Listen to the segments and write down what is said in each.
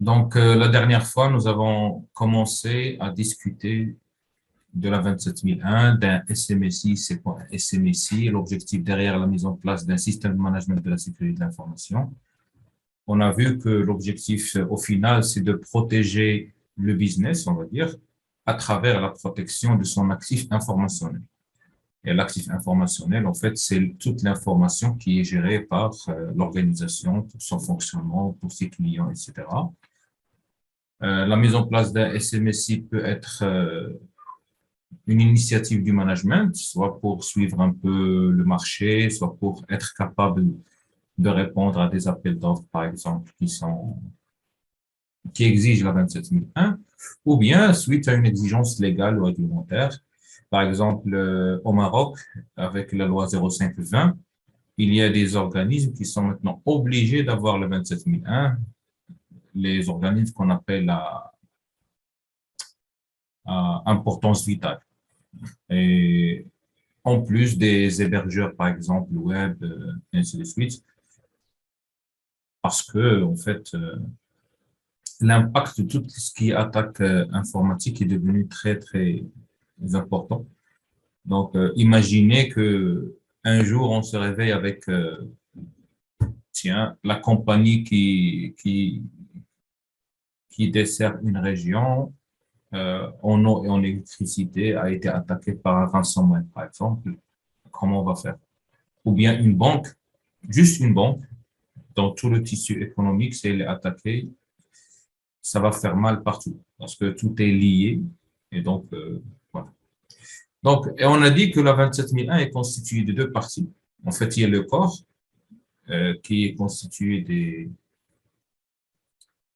La dernière fois, nous avons commencé à discuter de la 27001, d'un SMSI. C'est quoi un SMSI? L'objectif derrière la mise en place d'un système de management de la sécurité de l'information. On a vu que l'objectif, au final, c'est de protéger le business, on va dire, à travers la protection de son actif informationnel. Et l'actif informationnel, en fait, c'est toute l'information qui est gérée par l'organisation pour son fonctionnement, pour ses clients, etc. La mise en place d'un SMSI peut être une initiative du management, soit pour suivre un peu le marché, soit pour être capable de répondre à des appels d'offres, par exemple, qui exigent la 27001, ou bien suite à une exigence légale ou réglementaire. Par exemple, au Maroc, avec la loi 0520, il y a des organismes qui sont maintenant obligés d'avoir le 27001, les organismes qu'on appelle à importance vitale. Et en plus des hébergeurs, par exemple, web, et ainsi de suite, parce que, en fait, l'impact de tout ce qui est attaque informatique est devenu très, très important. Imaginez que un jour, on se réveille avec, tiens, la compagnie qui dessert une région en eau et en électricité a été attaquée par un ransomware, par exemple. Comment on va faire? Ou bien une banque, juste une banque, dans tout le tissu économique, si elle est attaquée, ça va faire mal partout parce que tout est lié. Et voilà. Et on a dit que la 27001 est constituée de deux parties. En fait, il y a le corps qui est constitué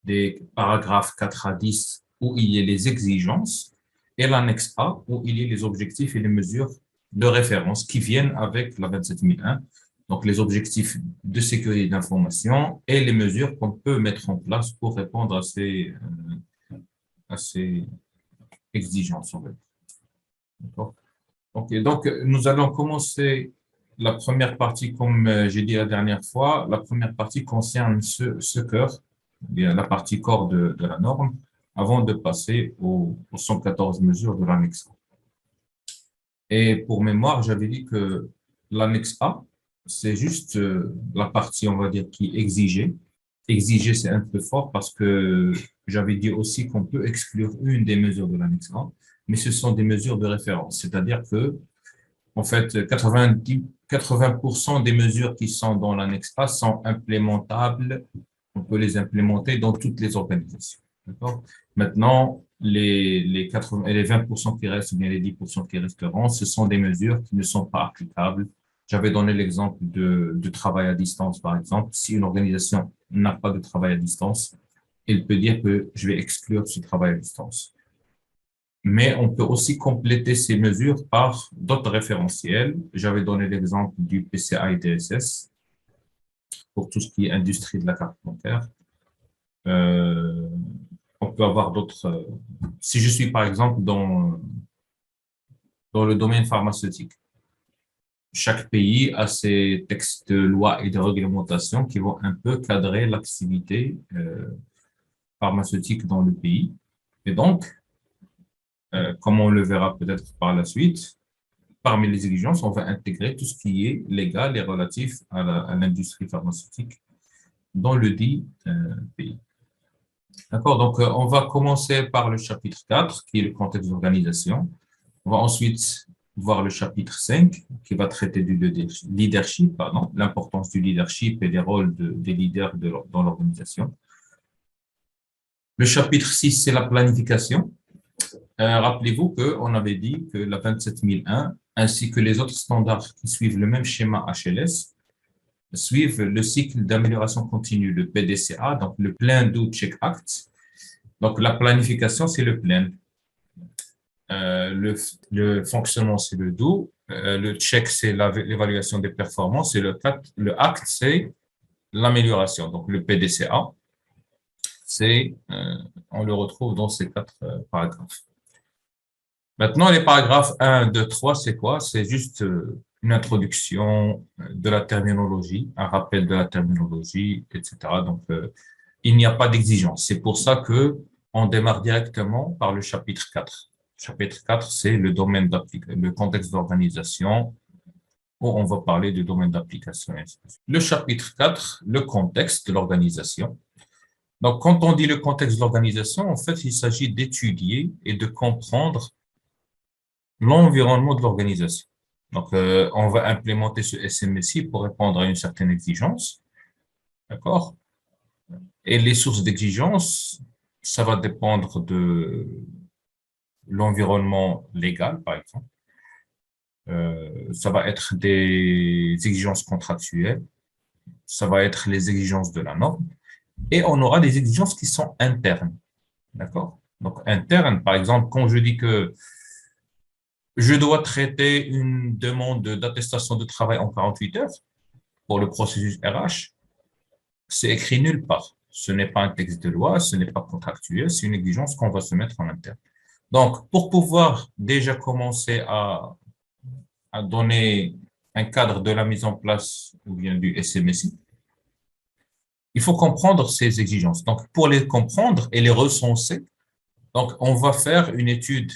des paragraphes 4 à 10 où il y a les exigences et l'annexe A où il y a les objectifs et les mesures de référence qui viennent avec la 27001. Donc, les objectifs de sécurité d'information et les mesures qu'on peut mettre en place pour répondre à ces exigences. D'accord. Ok, nous allons commencer la première partie, comme j'ai dit la dernière fois. La première partie concerne ce cœur, bien la partie corps de la norme, avant de passer aux 114 mesures de l'annexe A. Et pour mémoire, j'avais dit que l'annexe A, c'est juste la partie, on va dire, qui est exigée. Exiger, c'est un peu fort parce que j'avais dit aussi qu'on peut exclure une des mesures de l'annexe A, mais ce sont des mesures de référence. C'est-à-dire que, en fait, 80% des mesures qui sont dans l'annexe A sont implémentables. On peut les implémenter dans toutes les organisations. D'accord? Maintenant, les 80, et les 20% qui restent, ou bien les 10% qui resteront, ce sont des mesures qui ne sont pas applicables. J'avais donné l'exemple de travail à distance, par exemple. Si une organisation n'a pas de travail à distance, elle peut dire que je vais exclure ce travail à distance. Mais on peut aussi compléter ces mesures par d'autres référentiels. J'avais donné l'exemple du PCI DSS pour tout ce qui est industrie de la carte bancaire. Euh, on peut avoir d'autres. Si je suis par exemple dans le domaine pharmaceutique, chaque pays a ses textes de loi et de réglementation qui vont un peu cadrer l'activité pharmaceutique dans le pays. Et comme on le verra peut-être par la suite, parmi les exigences, on va intégrer tout ce qui est légal et relatif à l'industrie pharmaceutique dans le dit pays. D'accord, on va commencer par le chapitre 4, qui est le contexte d'organisation. On va ensuite voir le chapitre 5, qui va traiter du leadership, pardon, l'importance du leadership et des rôles des leaders dans l'organisation. Le chapitre 6, c'est la planification. Rappelez-vous qu'on avait dit que la 27001, ainsi que les autres standards qui suivent le même schéma HLS, suivent le cycle d'amélioration continue, le PDCA, donc le Plan Do Check Act. Donc, la planification, c'est le plan. Le fonctionnement, c'est le do. Le check, c'est l'évaluation des performances. Et le acte, c'est l'amélioration. Donc, le PDCA, on le retrouve dans ces quatre paragraphes. Maintenant, les paragraphes 1, 2, 3, c'est quoi? C'est juste une introduction de la terminologie, un rappel de la terminologie, etc. il n'y a pas d'exigence. C'est pour ça que on démarre directement par le chapitre 4. Chapitre 4, c'est le domaine d'application, le contexte d'organisation, où on va parler du domaine d'application. Le chapitre 4, le contexte de l'organisation. Donc, quand on dit le contexte de l'organisation, en fait, il s'agit d'étudier et de comprendre l'environnement de l'organisation. Donc, on va implémenter ce SMSI pour répondre à une certaine exigence, d'accord? Et les sources d'exigence, ça va dépendre de l'environnement légal, par exemple. Ça va être des exigences contractuelles, ça va être les exigences de la norme, et on aura des exigences qui sont internes, d'accord? Donc, internes, par exemple, quand je dis que je dois traiter une demande d'attestation de travail en 48 heures pour le processus RH, c'est écrit nulle part. Ce n'est pas un texte de loi, ce n'est pas contractuel, c'est une exigence qu'on va se mettre en interne. Donc, pour pouvoir déjà commencer à donner un cadre de la mise en place ou bien du SMSI, il faut comprendre ces exigences. Donc, pour les comprendre et les recenser, donc, on va faire une étude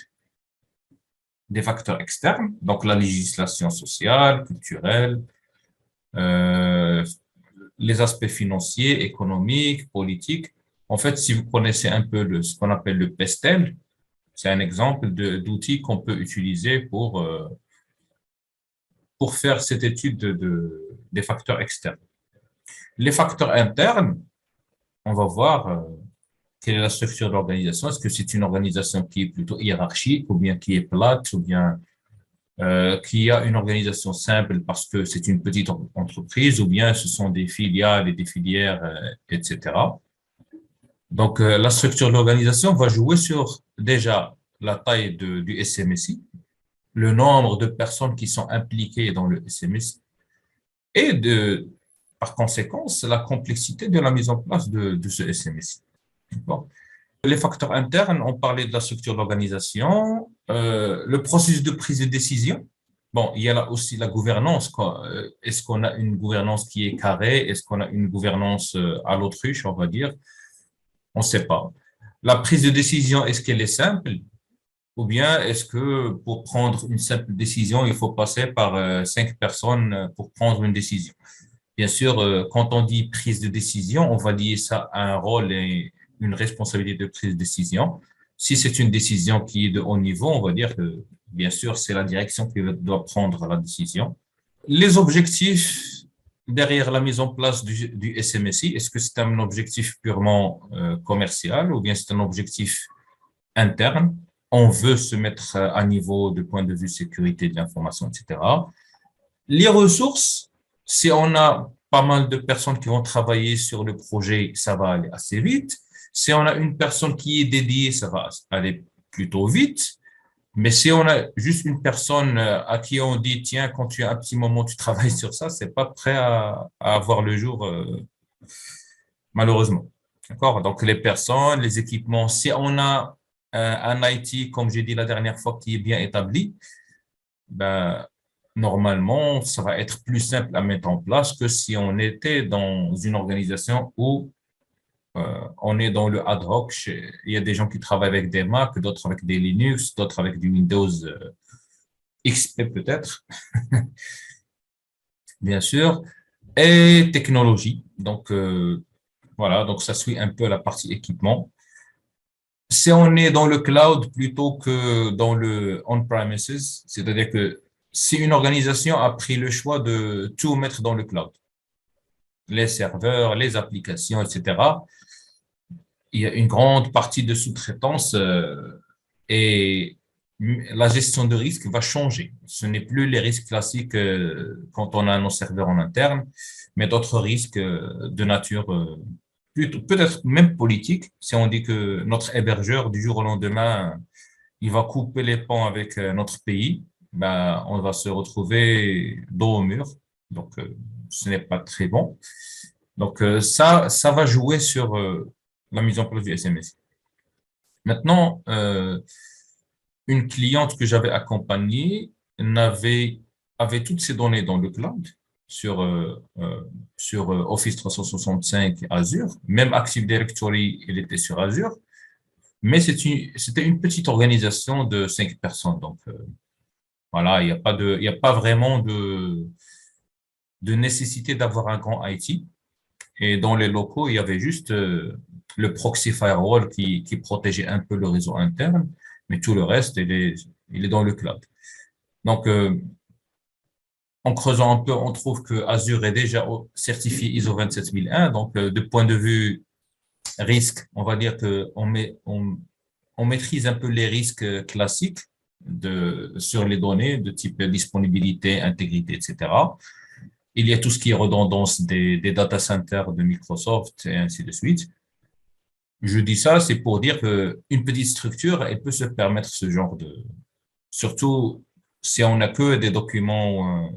des facteurs externes, donc la législation sociale, culturelle, euh, les aspects financiers, économiques, politiques. En fait, si vous connaissez un peu ce qu'on appelle le PESTEL, c'est un exemple d'outils qu'on peut utiliser pour faire cette étude des facteurs externes. Les facteurs internes, on va voir quelle est la structure de l'organisation. Est-ce que c'est une organisation qui est plutôt hiérarchique ou bien qui est plate ou bien qui a une organisation simple parce que c'est une petite entreprise ou bien ce sont des filiales et des filières, etc. Donc, la structure de l'organisation va jouer sur déjà la taille du SMSI, le nombre de personnes qui sont impliquées dans le SMSI et par conséquent, la complexité de la mise en place de ce SMSI. Bon. Les facteurs internes, on parlait de la structure de l'organisation, le processus de prise de décision. Bon, il y a là aussi la gouvernance, quoi. Est-ce qu'on a une gouvernance qui est carrée? Est-ce qu'on a une gouvernance à l'autruche, on va dire? On ne sait pas. La prise de décision, est-ce qu'elle est simple? Ou bien est-ce que pour prendre une simple décision, il faut passer par 5 personnes pour prendre une décision? Bien sûr, quand on dit prise de décision, on va lier ça à un rôle et une responsabilité de prise de décision. Si c'est une décision qui est de haut niveau, on va dire que, bien sûr, c'est la direction qui doit prendre la décision. Les objectifs derrière la mise en place du SMSI, est-ce que c'est un objectif purement commercial ou bien c'est un objectif interne? On veut se mettre à niveau de point de vue sécurité de l'information, etc. Les ressources, si on a pas mal de personnes qui vont travailler sur le projet, ça va aller assez vite. Si on a une personne qui est dédiée, ça va aller plutôt vite. Mais si on a juste une personne à qui on dit, tiens, quand tu as un petit moment, tu travailles sur ça, c'est pas prêt à avoir le jour, malheureusement. D'accord? Donc, les personnes, les équipements, si on a un IT, comme j'ai dit la dernière fois, qui est bien établi, ben, normalement, ça va être plus simple à mettre en place que si on était dans une organisation où on est dans le ad hoc. Il y a des gens qui travaillent avec des Mac, d'autres avec des Linux, d'autres avec du Windows XP peut-être, bien sûr, et technologie. Donc, voilà, donc ça suit un peu la partie équipement. Si on est dans le cloud plutôt que dans le on-premises, c'est-à-dire que si une organisation a pris le choix de tout mettre dans le cloud, les serveurs, les applications, etc., il y a une grande partie de sous-traitance et la gestion de risque va changer. Ce n'est plus les risques classiques quand on a nos serveurs en interne, mais d'autres risques de nature peut-être même politique. Si on dit que notre hébergeur, du jour au lendemain, il va couper les ponts avec notre pays, ben, on va se retrouver dos au mur. Donc, ce n'est pas très bon. Donc, ça va jouer sur la mise en place du SMS. Maintenant, une cliente que j'avais accompagnée avait toutes ses données dans le cloud, sur Office 365 Azure. Même Active Directory, il était sur Azure. Mais c'était une petite organisation de 5 personnes. Donc, voilà, il y a pas vraiment de nécessité d'avoir un grand IT. Et dans les locaux, il y avait juste le proxy firewall qui protégeait un peu le réseau interne, mais tout le reste, il est dans le cloud. Donc, en creusant un peu, on trouve que Azure est déjà certifié ISO 27001. Donc, de point de vue risque, on va dire que on maîtrise un peu les risques classiques sur les données de type disponibilité, intégrité, etc. Il y a tout ce qui est redondance des data centers de Microsoft et ainsi de suite. Je dis ça, c'est pour dire que une petite structure, elle peut se permettre ce genre surtout si on n'a que des documents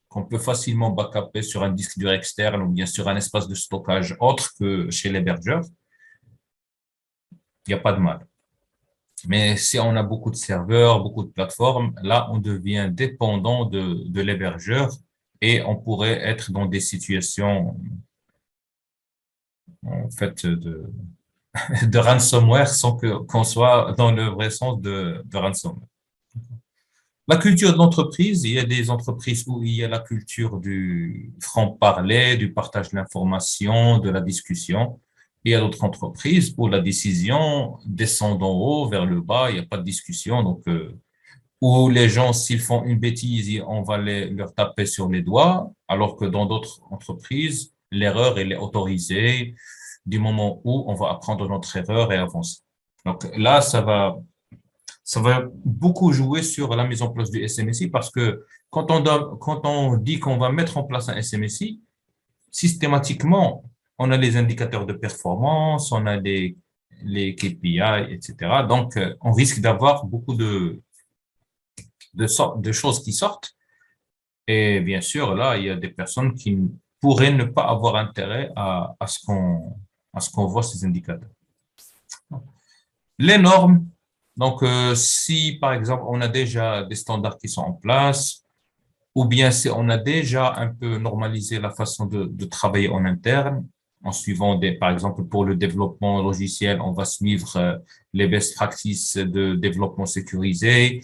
qu'on peut facilement backuper sur un disque dur externe ou bien sur un espace de stockage autre que chez l'hébergeur, il n'y a pas de mal. Mais si on a beaucoup de serveurs, beaucoup de plateformes, là, on devient dépendant de l'hébergeur et on pourrait être dans des situations, en fait, de ransomware sans qu'on soit dans le vrai sens de ransomware. La culture de l'entreprise, il y a des entreprises où il y a la culture du franc-parler, du partage de l'information, de la discussion. Il y a d'autres entreprises où la décision descend d'en haut vers le bas, il n'y a pas de discussion. Donc, où les gens, s'ils font une bêtise, on va leur taper sur les doigts, alors que dans d'autres entreprises, l'erreur, elle est autorisée du moment où on va apprendre notre erreur et avancer. Donc là, ça va beaucoup jouer sur la mise en place du SMSI parce que quand on dit qu'on va mettre en place un SMSI, systématiquement, on a les indicateurs de performance, on a les KPI, etc. Donc, on risque d'avoir beaucoup de choses qui sortent. Et bien sûr, là, il y a des personnes qui pourraient ne pas avoir intérêt à ce qu'on voit ces indicateurs. Les normes. Donc, si par exemple, on a déjà des standards qui sont en place, ou bien si on a déjà un peu normalisé la façon de travailler en interne, en suivant par exemple, pour le développement logiciel, on va suivre les best practices de développement sécurisé.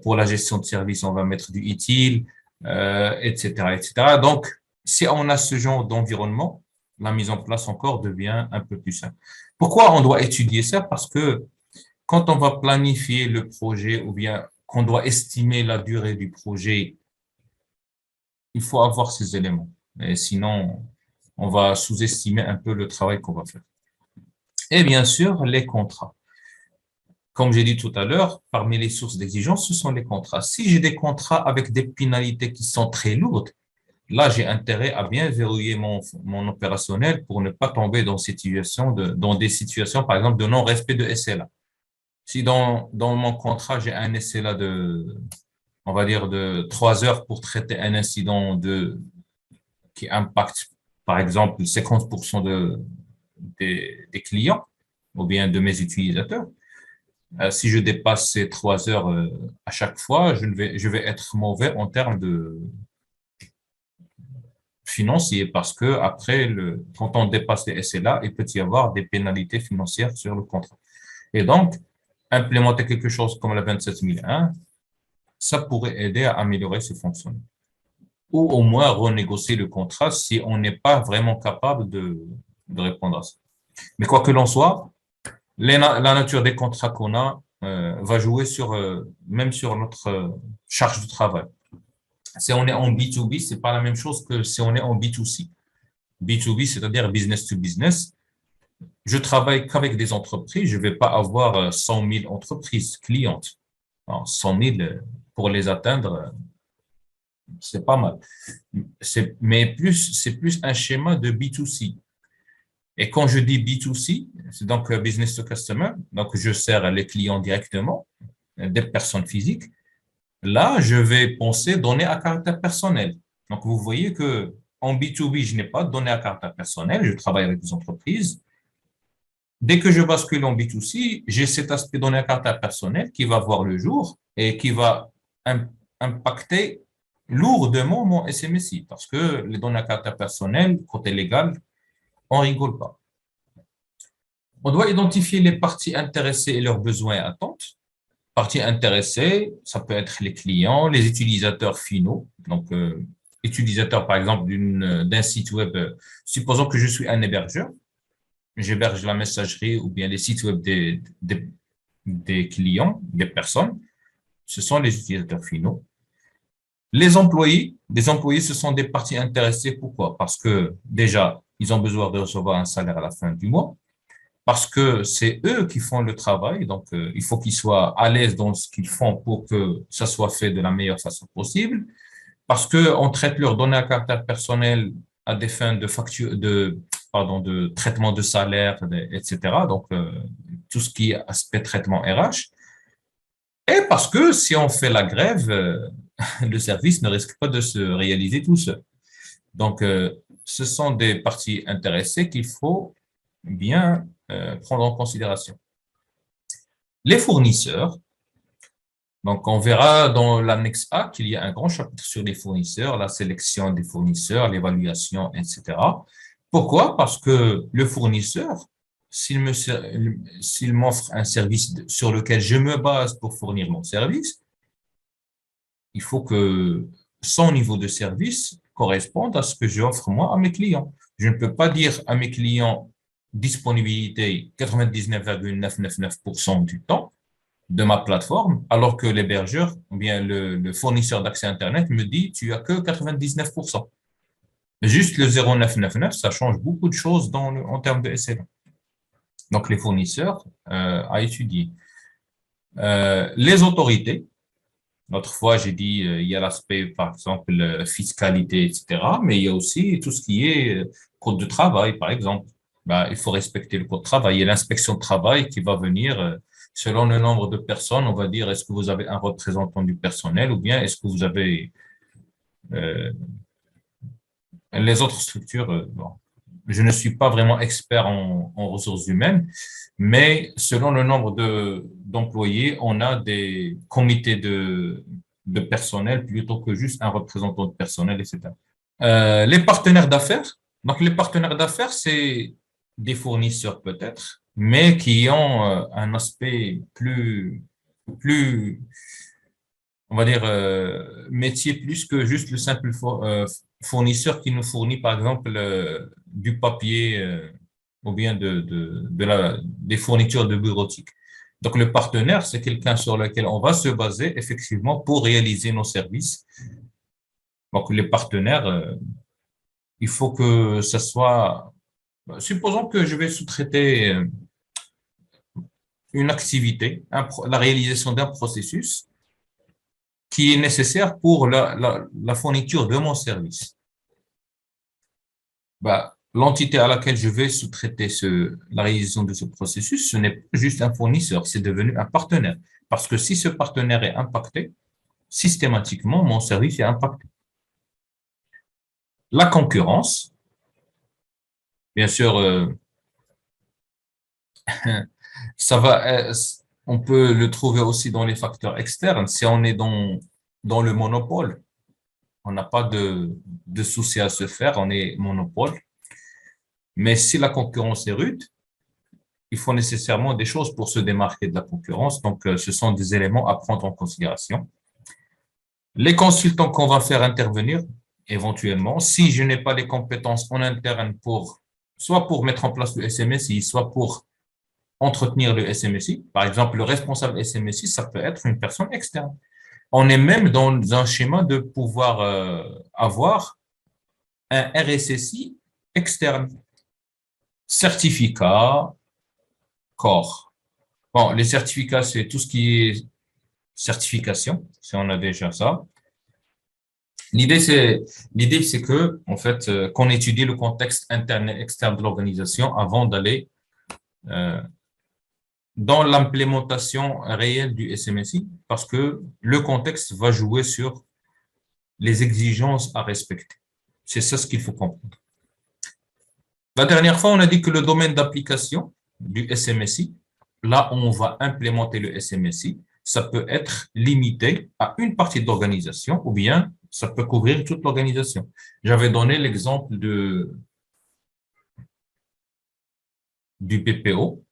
Pour la gestion de services, on va mettre du ITIL, etc., etc. Donc, si on a ce genre d'environnement, la mise en place encore devient un peu plus simple. Pourquoi on doit étudier ça? Parce que quand on va planifier le projet ou bien qu'on doit estimer la durée du projet, il faut avoir ces éléments. Et sinon, on va sous-estimer un peu le travail qu'on va faire. Et bien sûr, les contrats. Comme j'ai dit tout à l'heure, parmi les sources d'exigence, ce sont les contrats. Si j'ai des contrats avec des pénalités qui sont très lourdes, là, j'ai intérêt à bien verrouiller mon opérationnel pour ne pas tomber dans des situations, par exemple, de non-respect de SLA. Si dans mon contrat, j'ai un SLA on va dire, de 3 heures pour traiter un incident qui impacte, par exemple, 50% des clients ou bien de mes utilisateurs. Si je dépasse ces 3 heures à chaque fois, je vais être mauvais en termes de financiers parce que après, quand on dépasse les SLA, il peut y avoir des pénalités financières sur le contrat. Et donc, implémenter quelque chose comme la 27001, ça pourrait aider à améliorer ce fonctionnement. Ou au moins renégocier le contrat si on n'est pas vraiment capable de répondre à ça. Mais quoi que l'on soit, la nature des contrats qu'on a va jouer même sur notre charge de travail. Si on est en B2B, c'est pas la même chose que si on est en B2C. B2B, c'est-à-dire business to business. Je travaille qu'avec des entreprises, je vais pas avoir 100 000 entreprises clientes. Alors, 100 000, pour les atteindre, c'est pas mal. C'est plus un schéma de B2C. Et quand je dis B2C, c'est donc business to customer, donc je sers les clients directement, des personnes physiques. Là, je vais penser données à caractère personnel. Donc, vous voyez que en B2B, je n'ai pas de données à caractère personnel, je travaille avec des entreprises. Dès que je bascule en B2C, j'ai cet aspect données à caractère personnel qui va voir le jour et qui va impacter lourdement mon SMSI parce que les données à caractère personnel, côté légal, on rigole pas. On doit identifier les parties intéressées et leurs besoins et attentes. Parties intéressées, ça peut être les clients, les utilisateurs finaux. Donc, utilisateurs, par exemple, d'un site web. Supposons que je suis un hébergeur. J'héberge la messagerie ou bien les sites web des clients, des personnes. Ce sont les utilisateurs finaux. Les employés, ce sont des parties intéressées. Pourquoi? Parce que déjà, ils ont besoin de recevoir un salaire à la fin du mois. Parce que c'est eux qui font le travail, donc il faut qu'ils soient à l'aise dans ce qu'ils font pour que ça soit fait de la meilleure façon possible. Parce que on traite leurs données à caractère personnel à des fins de facture, de traitement de salaire, etc. Donc tout ce qui est aspect traitement RH. Et parce que si on fait la grève, le service ne risque pas de se réaliser tout seul. Donc ce sont des parties intéressées qu'il faut bien prendre en considération. Les fournisseurs, donc on verra dans l'annexe A qu'il y a un grand chapitre sur les fournisseurs, la sélection des fournisseurs, l'évaluation, etc. Pourquoi? Parce que le fournisseur, s'il m'offre un service sur lequel je me base pour fournir mon service, il faut que son niveau de service corresponde à ce que j'offre moi à mes clients. Je ne peux pas dire à mes clients disponibilité 99,999% du temps de ma plateforme, alors que l'hébergeur ou bien le fournisseur d'accès Internet me dit tu as que 99%. Juste le 0,999, ça change beaucoup de choses en termes de SLA. Donc, les fournisseurs à étudier. Les autorités, l'autre fois, j'ai dit, il y a l'aspect, par exemple, fiscalité, etc. Mais il y a aussi tout ce qui est code de travail, par exemple. Ben, il faut respecter le code de travail. Il y a l'inspection de travail qui va venir, selon le nombre de personnes, on va dire, est-ce que vous avez un représentant du personnel ou bien est-ce que vous avez euh, les autres structures. Bon, je ne suis pas vraiment expert en ressources humaines, mais selon le nombre d'employés, on a des comités de personnel plutôt que juste un représentant de personnel, etc. Les partenaires d'affaires. Donc, les partenaires d'affaires, c'est des fournisseurs peut-être, mais qui ont un aspect plus, on va dire, métier plus que juste le simple fournisseur qui nous fournit, par exemple, du papier ou bien des fournitures de bureautique. Donc, le partenaire, c'est quelqu'un sur lequel on va se baser effectivement pour réaliser nos services. Donc, les partenaires, il faut que ça soit, supposons que je vais sous-traiter une activité, la réalisation d'un processus qui est nécessaire pour la fourniture de mon service. Bah, l'entité à laquelle je vais sous-traiter la réalisation de ce processus, ce n'est pas juste un fournisseur, c'est devenu un partenaire. Parce que si ce partenaire est impacté, systématiquement, mon service est impacté. La concurrence, bien sûr, ça va, on peut le trouver aussi dans les facteurs externes. Si on est dans le monopole, on n'a pas de souci à se faire, on est monopole. Mais si la concurrence est rude, il faut nécessairement des choses pour se démarquer de la concurrence. Donc, ce sont des éléments à prendre en considération. Les consultants qu'on va faire intervenir, éventuellement, si je n'ai pas les compétences en interne soit pour mettre en place le SMSI, soit pour entretenir le SMSI. Par exemple, le responsable SMSI, ça peut être une personne externe. On est même dans un schéma de pouvoir avoir un RSSI externe. Certificat, corps. Bon, les certificats, c'est tout ce qui est certification, si on a déjà ça. L'idée, c'est que, en fait, qu'on étudie le contexte interne et externe de l'organisation avant d'aller dans l'implémentation réelle du SMSI, parce que le contexte va jouer sur les exigences à respecter. C'est ça ce qu'il faut comprendre. La dernière fois, on a dit que le domaine d'application du SMSI, là où on va implémenter le SMSI, ça peut être limité à une partie de l'organisation ou bien ça peut couvrir toute l'organisation. J'avais donné l'exemple du BPO.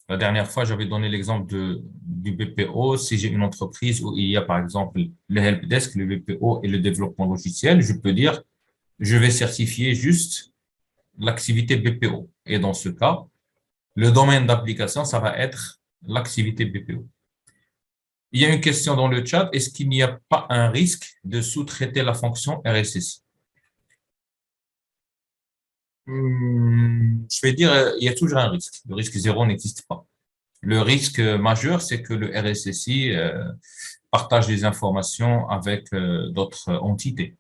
La dernière fois, j'avais donné l'exemple du BPO. Si j'ai une entreprise où il y a, par exemple, le helpdesk, le BPO et le développement logiciel, je peux dire, je vais certifier juste l'activité BPO. Et dans ce cas, le domaine d'application, ça va être l'activité BPO. Il y a une question dans le chat. Est-ce qu'il n'y a pas un risque de sous-traiter la fonction RSSI? Je vais dire, il y a toujours un risque. Le risque zéro n'existe pas. Le risque majeur, c'est que le RSSI partage des informations avec d'autres entités.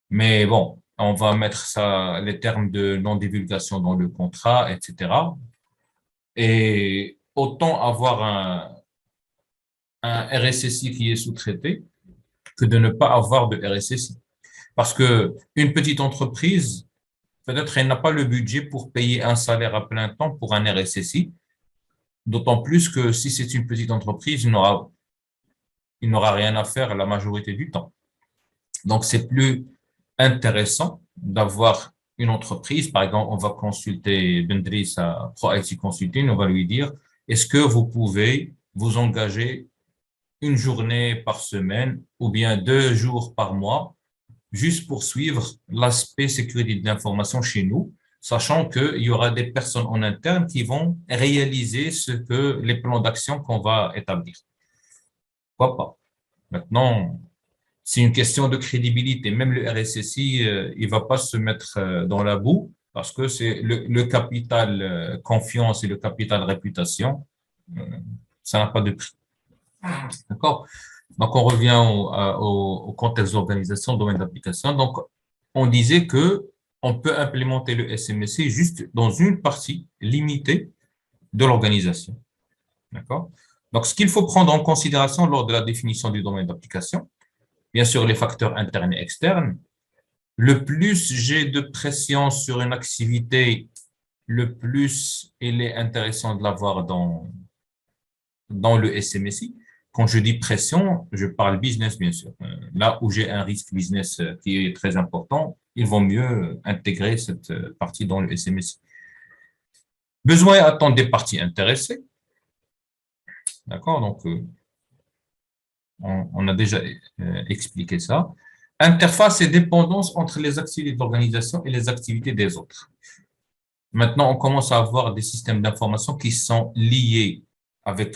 Mais bon, on va mettre ça, les termes de non-divulgation dans le contrat, etc. Et autant avoir un RSSI qui est sous-traité que de ne pas avoir de RSSI. Parce que une petite entreprise, peut-être elle n'a pas le budget pour payer un salaire à plein temps pour un RSSI, d'autant plus que si c'est une petite entreprise, il n'aura rien à faire la majorité du temps. Donc, c'est plus intéressant d'avoir une entreprise. Par exemple, on va consulter Bendris à Pro IT Consulting, on va lui dire, est-ce que vous pouvez vous engager une journée par semaine ou bien 2 jours par mois juste pour suivre l'aspect sécurité de l'information chez nous, sachant qu'il y aura des personnes en interne qui vont réaliser les plans d'action qu'on va établir. Pourquoi pas? Maintenant, c'est une question de crédibilité. Même le RSSI, il va pas se mettre dans la boue parce que c'est le capital confiance et le capital réputation, euh, ça n'a pas de prix. D'accord? Donc, on revient au contexte d'organisation, domaine d'application. Donc, on disait que on peut implémenter le SMSI juste dans une partie limitée de l'organisation. D'accord? Donc, ce qu'il faut prendre en considération lors de la définition du domaine d'application, bien sûr, les facteurs internes et externes. Le plus j'ai de pression sur une activité, le plus il est intéressant de l'avoir dans le SMSI. Quand je dis pression, je parle business, bien sûr. Là où j'ai un risque business qui est très important, il vaut mieux intégrer cette partie dans le SMSI. Besoin et attente des parties intéressées. D'accord? Donc, on a déjà expliqué ça. Interface et dépendance entre les activités de l'organisation et les activités des autres. Maintenant, on commence à avoir des systèmes d'information qui sont liés avec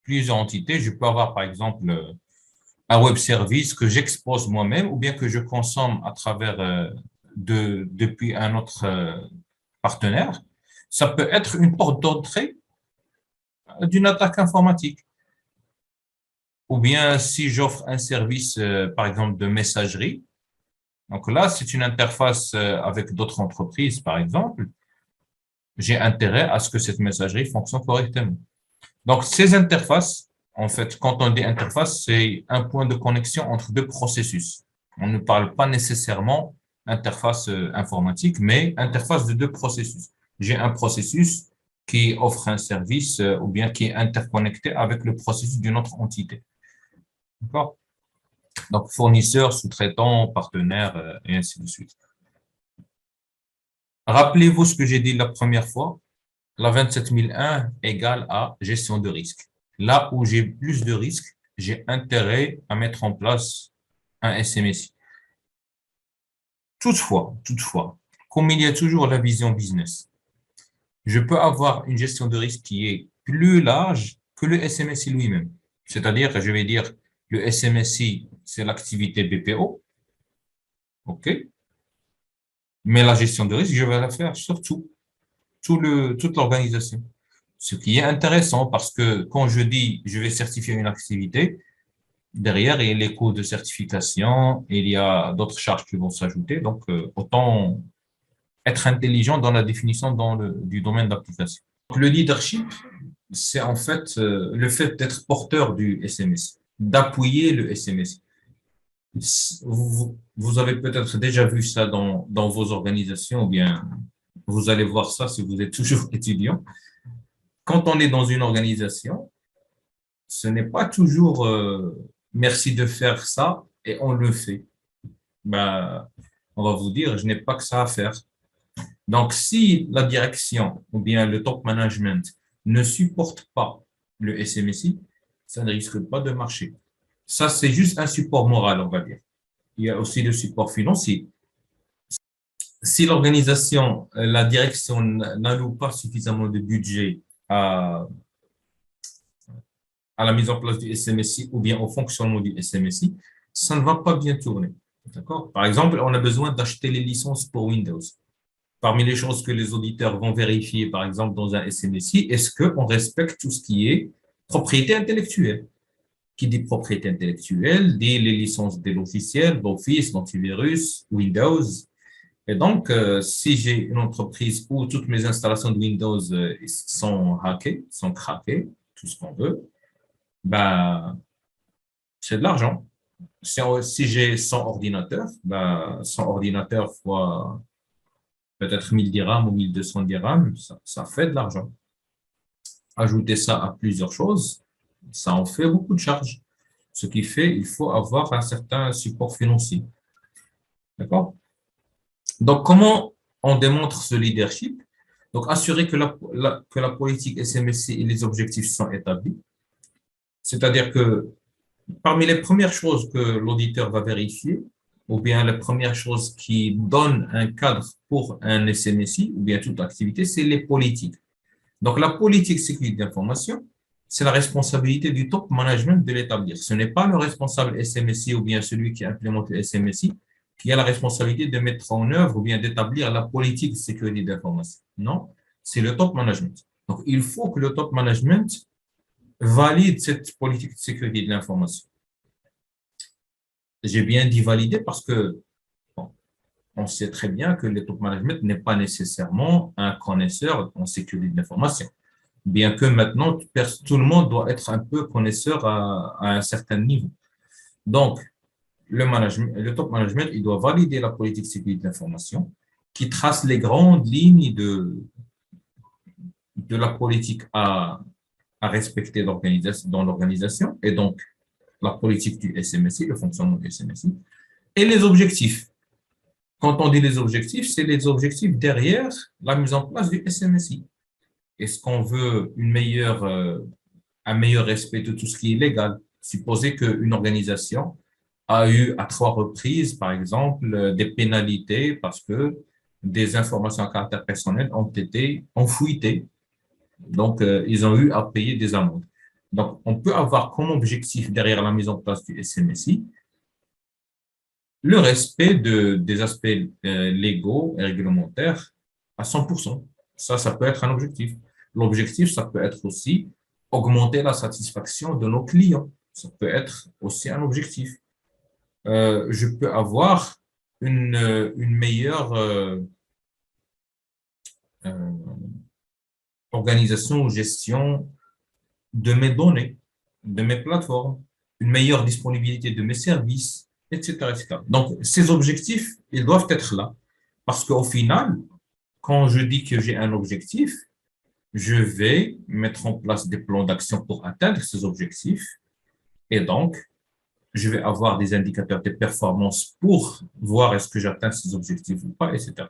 plusieurs entités. Je peux avoir, par exemple, un web service que j'expose moi-même ou bien que je consomme à travers depuis un autre partenaire. Ça peut être une porte d'entrée d'une attaque informatique. Ou bien si j'offre un service, par exemple, de messagerie, donc là, c'est une interface avec d'autres entreprises, par exemple, j'ai intérêt à ce que cette messagerie fonctionne correctement. Donc, ces interfaces, en fait, quand on dit interface, c'est un point de connexion entre deux processus. On ne parle pas nécessairement interface informatique, mais interface de deux processus. J'ai un processus qui offre un service ou bien qui est interconnecté avec le processus d'une autre entité. D'accord? Donc, fournisseur, sous-traitant, partenaire, et ainsi de suite. Rappelez-vous ce que j'ai dit la première fois. La 27001 égale à gestion de risque. Là où j'ai plus de risques, j'ai intérêt à mettre en place un SMSI. Toutefois, comme il y a toujours la vision business, je peux avoir une gestion de risque qui est plus large que le SMSI lui-même. C'est-à-dire, je vais dire, le SMSI, c'est l'activité BPO, OK? Mais la gestion de risque, je vais la faire sur toute l'organisation. Ce qui est intéressant parce que quand je dis je vais certifier une activité, derrière, il y a les coûts de certification, il y a d'autres charges qui vont s'ajouter. Donc, autant être intelligent dans la définition du domaine d'application. Le leadership, c'est en fait le fait d'être porteur du SMS, d'appuyer le SMS. Vous avez peut-être déjà vu ça dans vos organisations, ou bien vous allez voir ça si vous êtes toujours étudiant. Quand on est dans une organisation, ce n'est pas toujours merci de faire ça et on le fait, ben, on va vous dire, je n'ai pas que ça à faire. Donc, si la direction ou bien le top management ne supporte pas le SMSI, ça ne risque pas de marcher. Ça, c'est juste un support moral, on va dire. Il y a aussi le support financier. Si l'organisation, la direction n'alloue pas suffisamment de budget à, à la mise en place du SMSI ou bien au fonctionnement du SMSI, ça ne va pas bien tourner. D'accord? Par exemple, on a besoin d'acheter les licences pour Windows. Parmi les choses que les auditeurs vont vérifier, par exemple, dans un SMSI, est-ce qu'on respecte tout ce qui est propriété intellectuelle? Qui dit propriété intellectuelle, dit les licences des logiciels, d'Office, d'antivirus, Windows. Et donc, si j'ai une entreprise où toutes mes installations de Windows sont hackées, sont craquées, tout ce qu'on veut, ben, c'est de l'argent. Si j'ai 100 ordinateurs, ben, 100 ordinateurs fois peut-être 1000 dirhams ou 1200 dirhams, ça fait de l'argent. Ajouter ça à plusieurs choses, ça en fait beaucoup de charges. Ce qui fait, il faut avoir un certain support financier. D'accord? Donc, comment on démontre ce leadership? Donc, assurer que la politique SMSC et les objectifs sont établis. C'est-à-dire que parmi les premières choses que l'auditeur va vérifier, ou bien les premières choses qui donnent un cadre pour un SMSI, ou bien toute activité, c'est les politiques. Donc, la politique sécurité d'information, c'est la responsabilité du top management de l'établir. Ce n'est pas le responsable SMSI ou bien celui qui implémente le SMSI qui a la responsabilité de mettre en œuvre ou bien d'établir la politique de sécurité d'information. Non, c'est le top management. Donc, il faut que le top management valide cette politique de sécurité de l'information. J'ai bien dit valider parce que bon, on sait très bien que le top management n'est pas nécessairement un connaisseur en sécurité de l'information. Bien que maintenant, tout le monde doit être un peu connaisseur à un certain niveau. Donc, le top management, il doit valider la politique de sécurité de l'information qui trace les grandes lignes de la politique à respecter dans l'organisation et donc la politique du SMSI, le fonctionnement du SMSI, et les objectifs. Quand on dit les objectifs, c'est les objectifs derrière la mise en place du SMSI. Est-ce qu'on veut un meilleur respect de tout ce qui est légal? Supposez qu'une organisation a eu à 3 reprises, par exemple, des pénalités parce que des informations à caractère personnel ont été enfouies. Donc, ils ont eu à payer des amendes. Donc, on peut avoir comme objectif derrière la mise en place du SMSI le respect des aspects légaux et réglementaires à 100%. Ça peut être un objectif. L'objectif, ça peut être aussi augmenter la satisfaction de nos clients. Ça peut être aussi un objectif. Je peux avoir une meilleure euh, organisation ou gestion de mes données, de mes plateformes, une meilleure disponibilité de mes services, etc., etc. Donc, ces objectifs, ils doivent être là. Parce qu'au final, quand je dis que j'ai un objectif, je vais mettre en place des plans d'action pour atteindre ces objectifs. Et donc, je vais avoir des indicateurs de performance pour voir est-ce que j'atteins ces objectifs ou pas, etc.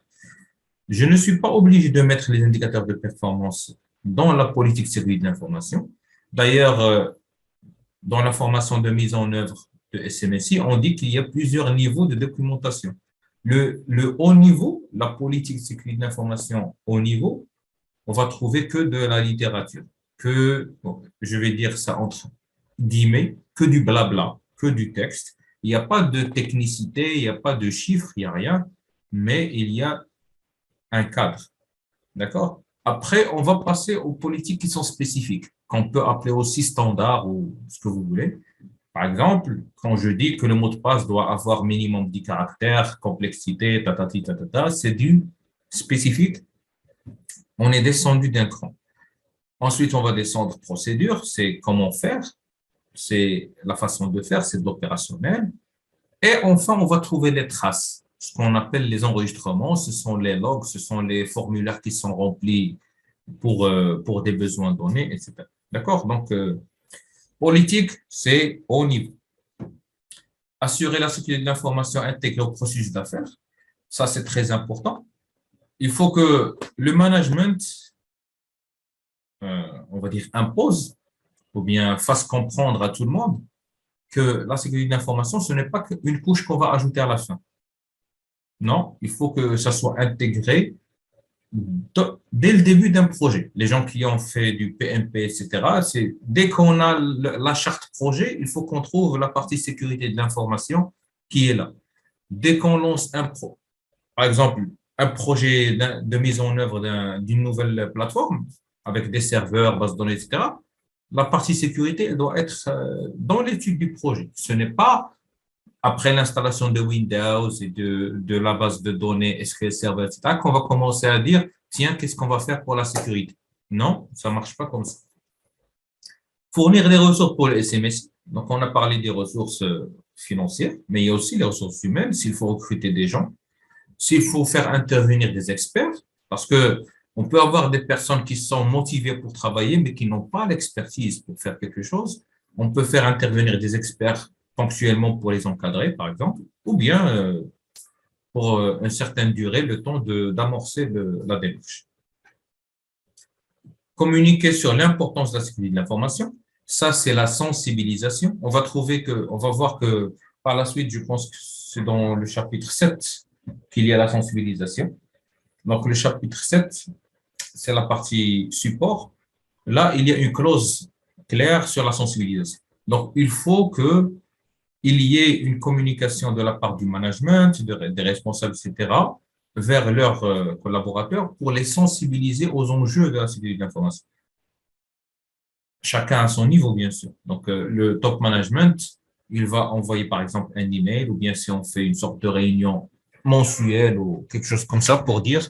Je ne suis pas obligé de mettre les indicateurs de performance dans la politique sécurité de l'information. D'ailleurs, dans la formation de mise en œuvre de SMSI, on dit qu'il y a plusieurs niveaux de documentation. Le haut niveau, la politique sécurité de l'information haut niveau, on va trouver que de la littérature, bon, je vais dire ça entre guillemets, que du blabla, que du texte. Il n'y a pas de technicité, il n'y a pas de chiffres, il n'y a rien, mais il y a un cadre. D'accord? Après, on va passer aux politiques qui sont spécifiques, qu'on peut appeler aussi standard ou ce que vous voulez. Par exemple, quand je dis que le mot de passe doit avoir minimum 10 caractères, complexité, c'est du spécifique. On est descendu d'un cran. Ensuite, on va descendre procédure, c'est comment faire, c'est la façon de faire, c'est de l'opérationnel. Et enfin, on va trouver les traces, ce qu'on appelle les enregistrements, ce sont les logs, ce sont les formulaires qui sont remplis pour des besoins donnés, etc. D'accord? Donc, politique, c'est au niveau. Assurer la sécurité de l'information intégrée au processus d'affaires. Ça, c'est très important. Il faut que le management, on va dire, impose ou bien fasse comprendre à tout le monde que la sécurité de l'information, ce n'est pas qu'une couche qu'on va ajouter à la fin. Non, il faut que ça soit intégré dès le début d'un projet. Les gens qui ont fait du PMP, etc., c'est dès qu'on a la charte projet, il faut qu'on trouve la partie sécurité de l'information qui est là. Dès qu'on lance par exemple, un projet de mise en œuvre d'une nouvelle plateforme avec des serveurs, bases de données, etc., la partie sécurité elle doit être dans l'étude du projet. Ce n'est pas après l'installation de Windows et de la base de données SQL Server, etc., qu'on va commencer à dire, tiens, qu'est-ce qu'on va faire pour la sécurité? Non, ça ne marche pas comme ça. Fournir des ressources pour le SMSI. Donc, on a parlé des ressources financières, mais il y a aussi les ressources humaines, s'il faut recruter des gens, s'il faut faire intervenir des experts, parce que on peut avoir des personnes qui sont motivées pour travailler, mais qui n'ont pas l'expertise pour faire quelque chose. On peut faire intervenir des experts ponctuellement pour les encadrer, par exemple, ou bien pour une certaine durée, le temps d'amorcer la démarche. Communiquer sur l'importance de la sécurité de l'information, ça c'est la sensibilisation. On va voir que par la suite, je pense que c'est dans le chapitre 7 qu'il y a la sensibilisation. Donc le chapitre 7, c'est la partie support. Là, il y a une clause claire sur la sensibilisation. Donc, il faut qu'il y ait une communication de la part du management, des responsables, etc., vers leurs collaborateurs pour les sensibiliser aux enjeux de la sécurité de l'information. Chacun à son niveau, bien sûr. Donc, le top management, il va envoyer, par exemple, un email ou bien si on fait une sorte de réunion mensuelle ou quelque chose comme ça pour dire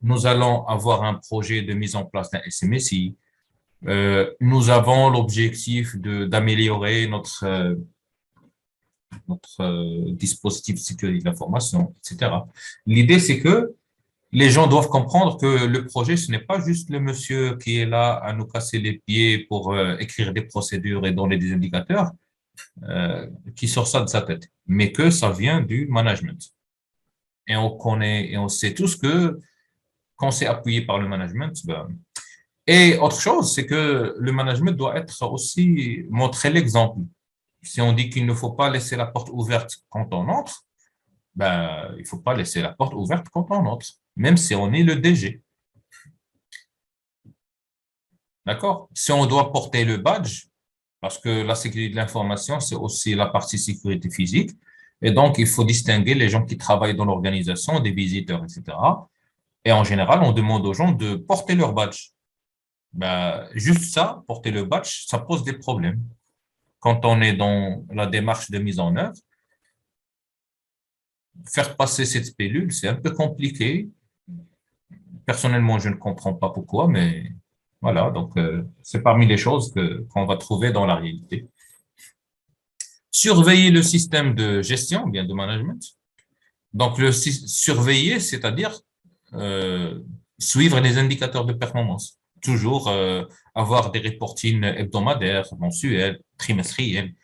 nous allons avoir un projet de mise en place d'un SMSI. Nous avons l'objectif d'améliorer notre dispositif de sécurité de l'information, etc. L'idée, c'est que les gens doivent comprendre que le projet, ce n'est pas juste le monsieur qui est là à nous casser les pieds pour écrire des procédures et donner des indicateurs, qui sort ça de sa tête, mais que ça vient du management. Et on connaît et on sait tous que quand c'est appuyé par le management, ben, et autre chose, c'est que le management doit être aussi montrer l'exemple. Si on dit qu'il ne faut pas laisser la porte ouverte quand on entre, ben, il ne faut pas laisser la porte ouverte quand on entre, même si on est le DG. D'accord? Si on doit porter le badge, parce que la sécurité de l'information, c'est aussi la partie sécurité physique, et donc il faut distinguer les gens qui travaillent dans l'organisation, des visiteurs, etc. Et en général, on demande aux gens de porter leur badge. Ben, juste ça, porter le badge, ça pose des problèmes. Quand on est dans la démarche de mise en œuvre, faire passer cette pilule, c'est un peu compliqué. Personnellement, je ne comprends pas pourquoi, mais voilà, donc c'est parmi les choses qu'on va trouver dans la réalité. Surveiller le système de gestion, bien de management. Donc, surveiller, c'est-à-dire euh, suivre les indicateurs de performance. Toujours avoir des reportings hebdomadaires, mensuels, trimestriels.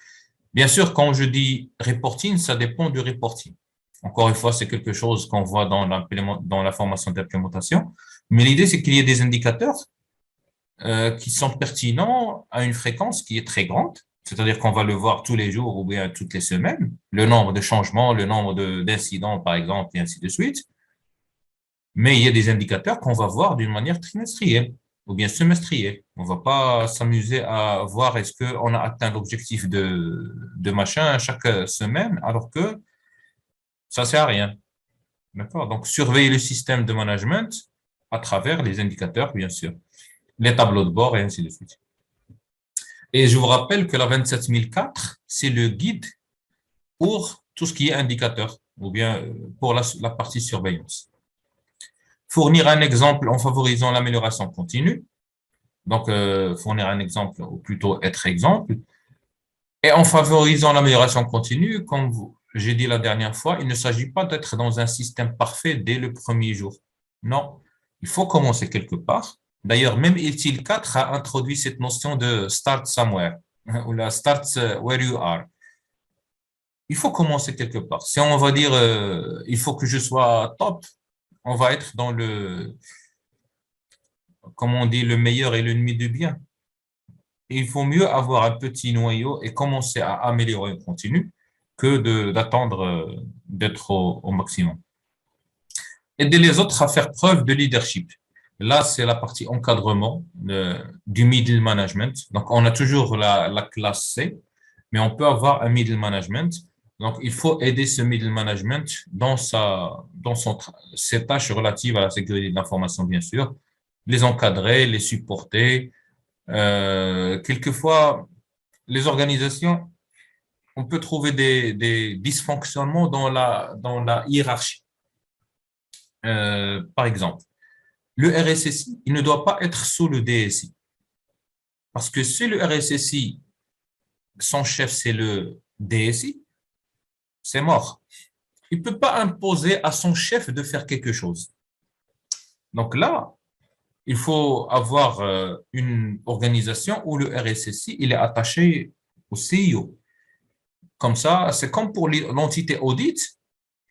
Bien sûr, quand je dis reporting, ça dépend du reporting. Encore une fois, c'est quelque chose qu'on voit dans la formation d'implémentation. Mais l'idée, c'est qu'il y ait des indicateurs qui sont pertinents à une fréquence qui est très grande. C'est-à-dire qu'on va le voir tous les jours ou bien toutes les semaines. Le nombre de changements, le nombre d'incidents, par exemple, et ainsi de suite. Mais il y a des indicateurs qu'on va voir d'une manière trimestrielle ou bien semestrielle. On ne va pas s'amuser à voir est-ce qu'on a atteint l'objectif de machin chaque semaine, alors que ça ne sert à rien. D'accord? Donc, surveiller le système de management à travers les indicateurs, bien sûr, les tableaux de bord et ainsi de suite. Et je vous rappelle que la 27004, c'est le guide pour tout ce qui est indicateur ou bien pour la partie surveillance. Fournir un exemple en favorisant l'amélioration continue. Donc, fournir un exemple, ou plutôt être exemple. Et en favorisant l'amélioration continue, comme j'ai dit la dernière fois, il ne s'agit pas d'être dans un système parfait dès le premier jour. Non, il faut commencer quelque part. D'ailleurs, même ITIL 4 a introduit cette notion de start somewhere, ou la start where you are. il faut commencer quelque part. Si on va dire, il faut que je sois top, on va être dans le, comme on dit, le meilleur est l'ennemi du bien. Et il faut mieux avoir un petit noyau et commencer à améliorer en continu que d'attendre d'être au maximum. Aider les autres à faire preuve de leadership. Là, c'est la partie encadrement du middle management. Donc, on a toujours la classe C, mais on peut avoir un middle management. Donc, il faut aider ce middle management ses tâches relatives à la sécurité de l'information, bien sûr, les encadrer, les supporter. Quelquefois, les organisations, on peut trouver des dysfonctionnements dans la hiérarchie. Par exemple, le RSSI, il ne doit pas être sous le DSI. Parce que si le RSSI, son chef, c'est le DSI, c'est mort. Il ne peut pas imposer à son chef de faire quelque chose. Donc là, il faut avoir une organisation où le RSSI, il est attaché au CIO. Comme ça, c'est comme pour l'entité audit.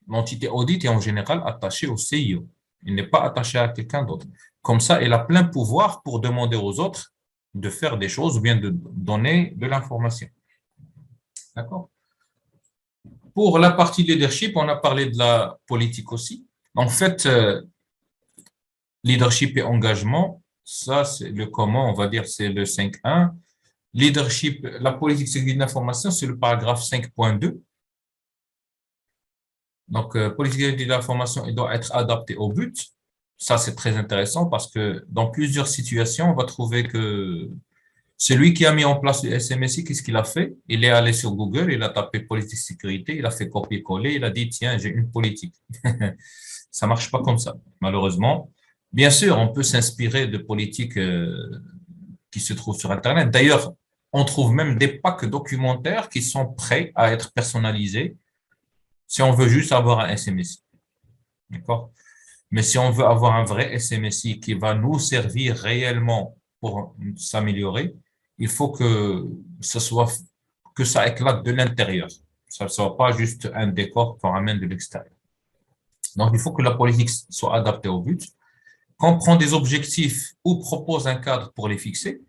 L'entité audit est en général attachée au CIO. Il n'est pas attaché à quelqu'un d'autre. Comme ça, il a plein pouvoir pour demander aux autres de faire des choses ou bien de donner de l'information. D'accord? Pour la partie leadership, on a parlé de la politique aussi. En fait, leadership et engagement, ça, c'est le comment, on va dire, c'est le 5.1. Leadership, la politique sécurité de l'information, c'est le paragraphe 5.2. Donc, politique sécurité de l'information, il doit être adapté au but. Ça, c'est très intéressant parce que dans plusieurs situations, on va trouver que celui qui a mis en place le SMSI, qu'est-ce qu'il a fait? Il est allé sur Google, il a tapé politique sécurité, il a fait copier-coller, il a dit, tiens, j'ai une politique. Ça marche pas comme ça, malheureusement. Bien sûr, on peut s'inspirer de politiques qui se trouvent sur Internet. D'ailleurs, on trouve même des packs documentaires qui sont prêts à être personnalisés si on veut juste avoir un SMSI. D'accord? Mais si on veut avoir un vrai SMSI qui va nous servir réellement pour s'améliorer, il faut que ça éclate de l'intérieur. Ça ne soit pas juste un décor qu'on ramène de l'extérieur. Donc, il faut que la politique soit adaptée au but, qu'on prend des objectifs ou propose un cadre pour les fixer.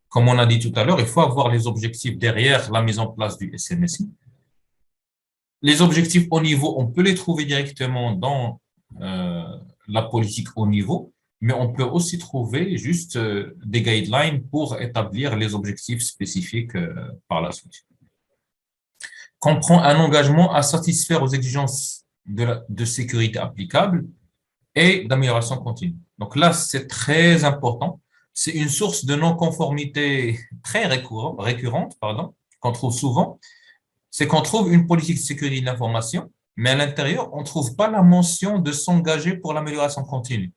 Comme on a dit tout à l'heure, il faut avoir les objectifs derrière la mise en place du SMSI. Les objectifs au niveau, on peut les trouver directement dans la politique au niveau, mais on peut aussi trouver juste des guidelines pour établir les objectifs spécifiques par la suite. Comprend un engagement à satisfaire aux exigences de sécurité applicables et d'amélioration continue. Donc là, c'est très important. C'est une source de non-conformité très récurrente, qu'on trouve souvent. C'est qu'on trouve une politique de sécurité de l'information, mais à l'intérieur, on ne trouve pas la mention de s'engager pour l'amélioration continue.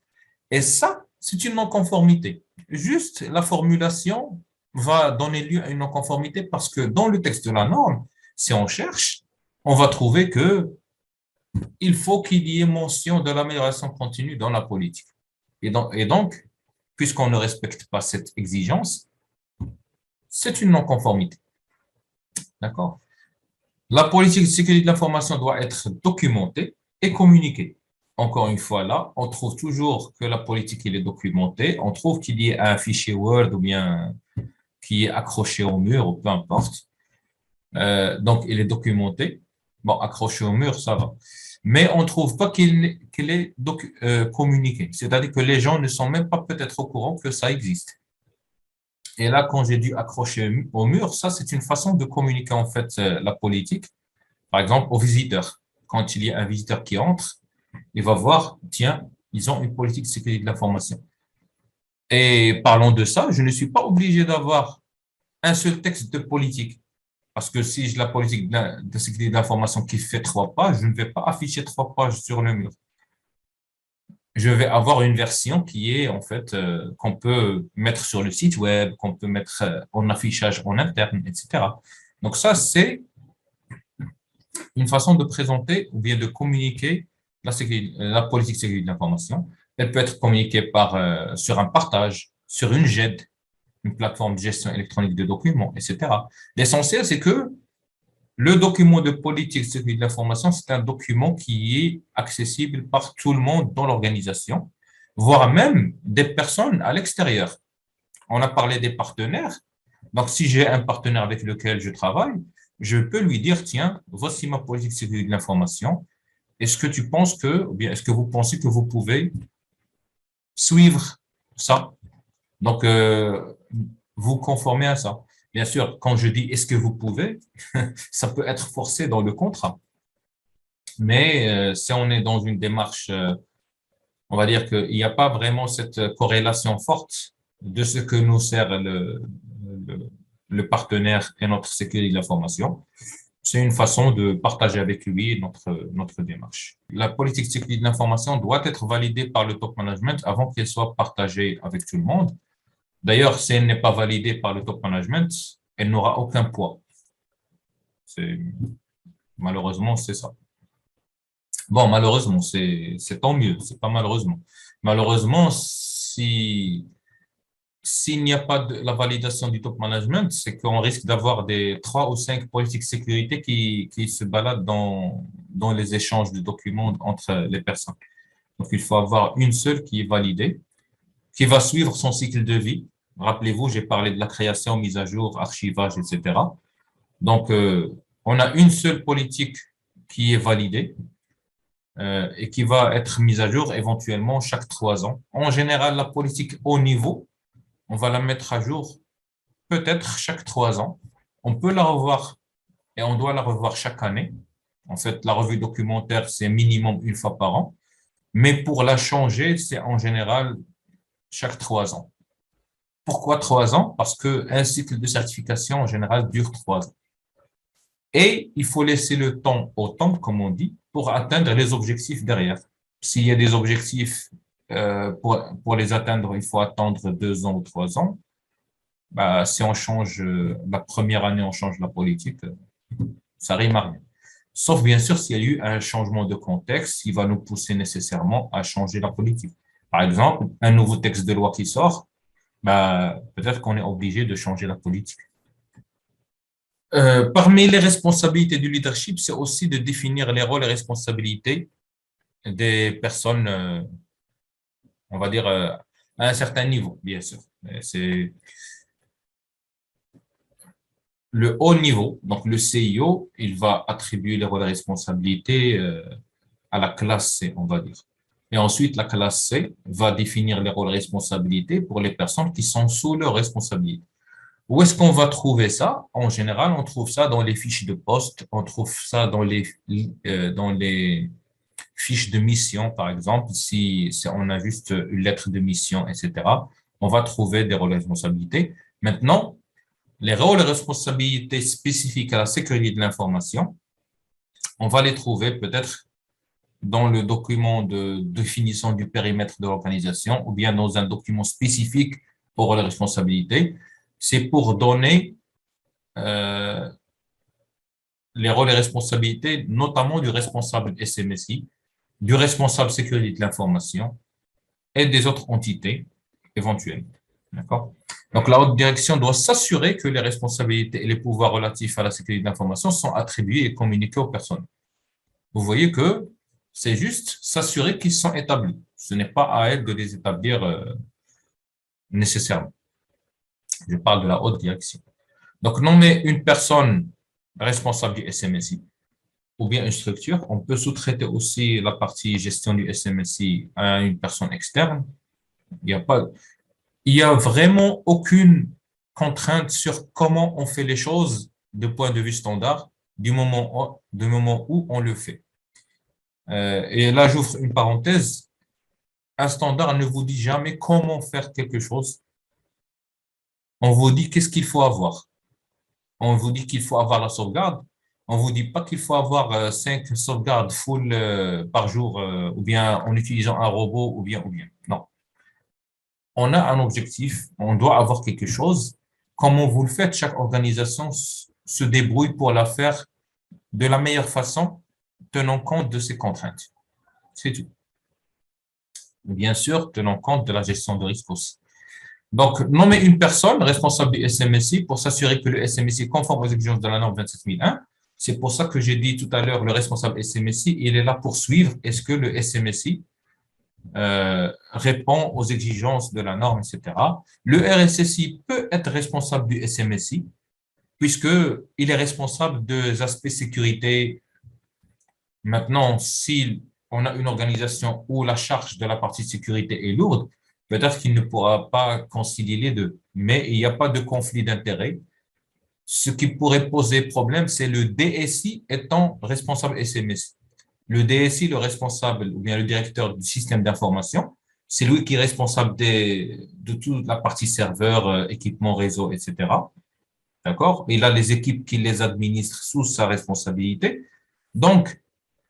Et ça, c'est une non-conformité. Juste la formulation va donner lieu à une non-conformité parce que dans le texte de la norme, si on cherche, on va trouver que il faut qu'il y ait mention de l'amélioration continue dans la politique. Et donc puisqu'on ne respecte pas cette exigence, c'est une non-conformité. D'accord? La politique de sécurité de l'information doit être documentée et communiquée. Encore une fois, là, on trouve toujours que la politique il est documentée. On trouve qu'il y ait un fichier Word ou bien qui est accroché au mur ou peu importe. Donc, il est documenté. Bon, accroché au mur, ça va. Mais on ne trouve pas qu'il est communiqué. C'est-à-dire que les gens ne sont même pas peut-être au courant que ça existe. Et là, quand j'ai dû accrocher au mur, ça, c'est une façon de communiquer en fait la politique. Par exemple, aux visiteurs. Quand il y a un visiteur qui entre, il va voir, tiens, ils ont une politique de sécurité de l'information. Et parlons de ça, je ne suis pas obligé d'avoir un seul texte de politique. Parce que si j'ai la politique de sécurité de l'information qui fait 3 pages, je ne vais pas afficher 3 pages sur le mur. Je vais avoir une version qui est en fait qu'on peut mettre sur le site web, qu'on peut mettre en affichage en interne, etc. Donc ça, c'est une façon de présenter ou bien de communiquer la politique de sécurité de l'information. Elle peut être communiquée sur un partage, sur une GED, une plateforme de gestion électronique de documents, etc. L'essentiel, c'est que Le document de politique de sécurité de l'information, c'est un document qui est accessible par tout le monde dans l'organisation, voire même des personnes à l'extérieur. On a parlé des partenaires. Donc, si j'ai un partenaire avec lequel je travaille, je peux lui dire, tiens, voici ma politique de sécurité de l'information. Est-ce que tu penses que, ou bien est-ce que vous pensez que vous pouvez suivre ça? Donc, vous conformez à ça. Bien sûr, quand je dis est-ce que vous pouvez, ça peut être forcé dans le contrat. Mais si on est dans une démarche, on va dire qu'il n'y a pas vraiment cette corrélation forte de ce que nous sert le, le partenaire et notre sécurité de l'information. C'est une façon de partager avec lui notre démarche. La politique de sécurité de l'information doit être validée par le top management avant qu'elle soit partagée avec tout le monde. D'ailleurs, si elle n'est pas validée par le top management, elle n'aura aucun poids. Malheureusement, c'est ça. Bon, malheureusement, c'est tant mieux, c'est pas malheureusement. Malheureusement, s'il n'y a pas de la validation du top management, c'est qu'on risque d'avoir des 3 ou 5 politiques de sécurité qui se baladent dans les échanges de documents entre les personnes. Donc, il faut avoir une seule qui est validée, qui va suivre son cycle de vie. Rappelez-vous, j'ai parlé de la création, mise à jour, archivage, etc. Donc, on a une seule politique qui est validée et qui va être mise à jour éventuellement chaque 3 ans. En général, la politique haut niveau, on va la mettre à jour peut-être chaque 3 ans. On peut la revoir et on doit la revoir chaque année. En fait, la revue documentaire, c'est minimum une fois par an. Mais pour la changer, c'est en général chaque 3 ans. Pourquoi 3 ans? Parce qu'un cycle de certification, en général, dure 3 ans. Et il faut laisser le temps au temps, comme on dit, pour atteindre les objectifs derrière. S'il y a des objectifs, pour les atteindre, il faut attendre 2 ans ou 3 ans. Bah, si on change la première année, on change la politique, ça rime à rien. Sauf bien sûr s'il y a eu un changement de contexte qui va nous pousser nécessairement à changer la politique. Par exemple, un nouveau texte de loi qui sort, bah, peut-être qu'on est obligé de changer la politique. Parmi les responsabilités du leadership, c'est aussi de définir les rôles et responsabilités des personnes, on va dire, à un certain niveau, bien sûr. C'est le haut niveau, donc le CIO, il va attribuer les rôles et responsabilités à la classe C, on va dire. Et ensuite, la classe C va définir les rôles et responsabilités pour les personnes qui sont sous leur responsabilité. Où est-ce qu'on va trouver ça? En général, on trouve ça dans les fiches de poste, on trouve ça dans les fiches de mission, par exemple, si on a juste une lettre de mission, etc. On va trouver des rôles et responsabilités. Maintenant, les rôles et responsabilités spécifiques à la sécurité de l'information, on va les trouver peut-être dans le document de définition du périmètre de l'organisation ou bien dans un document spécifique aux rôles et responsabilités. C'est pour donner les rôles et responsabilités, notamment du responsable SMSI, du responsable sécurité de l'information et des autres entités éventuelles. D'accord? Donc, la haute direction doit s'assurer que les responsabilités et les pouvoirs relatifs à la sécurité de l'information sont attribués et communiqués aux personnes. Vous voyez que c'est juste s'assurer qu'ils sont établis. Ce n'est pas à elle de les établir nécessairement. Je parle de la haute direction. Donc, nommer une personne responsable du SMSI ou bien une structure, on peut sous-traiter aussi la partie gestion du SMSI à une personne externe. Il y a vraiment aucune contrainte sur comment on fait les choses de point de vue standard du moment où on le fait. Et là, j'ouvre une parenthèse. Un standard ne vous dit jamais comment faire quelque chose. On vous dit qu'est-ce qu'il faut avoir. On vous dit qu'il faut avoir la sauvegarde. On vous dit pas qu'il faut avoir 5 sauvegardes full par jour ou bien en utilisant un robot ou bien. Non. On a un objectif, on doit avoir quelque chose. Comment vous le faites, chaque organisation se débrouille pour la faire de la meilleure façon, tenant compte de ses contraintes. C'est tout. Bien sûr, tenant compte de la gestion de risque aussi. Donc, nommer une personne responsable du SMSI pour s'assurer que le SMSI est conforme aux exigences de la norme 27001, C'est pour ça que j'ai dit tout à l'heure, le responsable SMSI, il est là pour suivre est-ce que le SMSI répond aux exigences de la norme, etc. Le RSSI peut être responsable du SMSI, puisqu'il est responsable des aspects sécurité. Maintenant, si on a une organisation où la charge de la partie sécurité est lourde, peut-être qu'il ne pourra pas concilier les deux, mais il n'y a pas de conflit d'intérêts. Ce qui pourrait poser problème, c'est le DSI étant responsable SMS. Le DSI, le responsable ou bien le directeur du système d'information, c'est lui qui est responsable de toute la partie serveur, équipement, réseau, etc. D'accord? Il a les équipes qui les administrent sous sa responsabilité. Donc,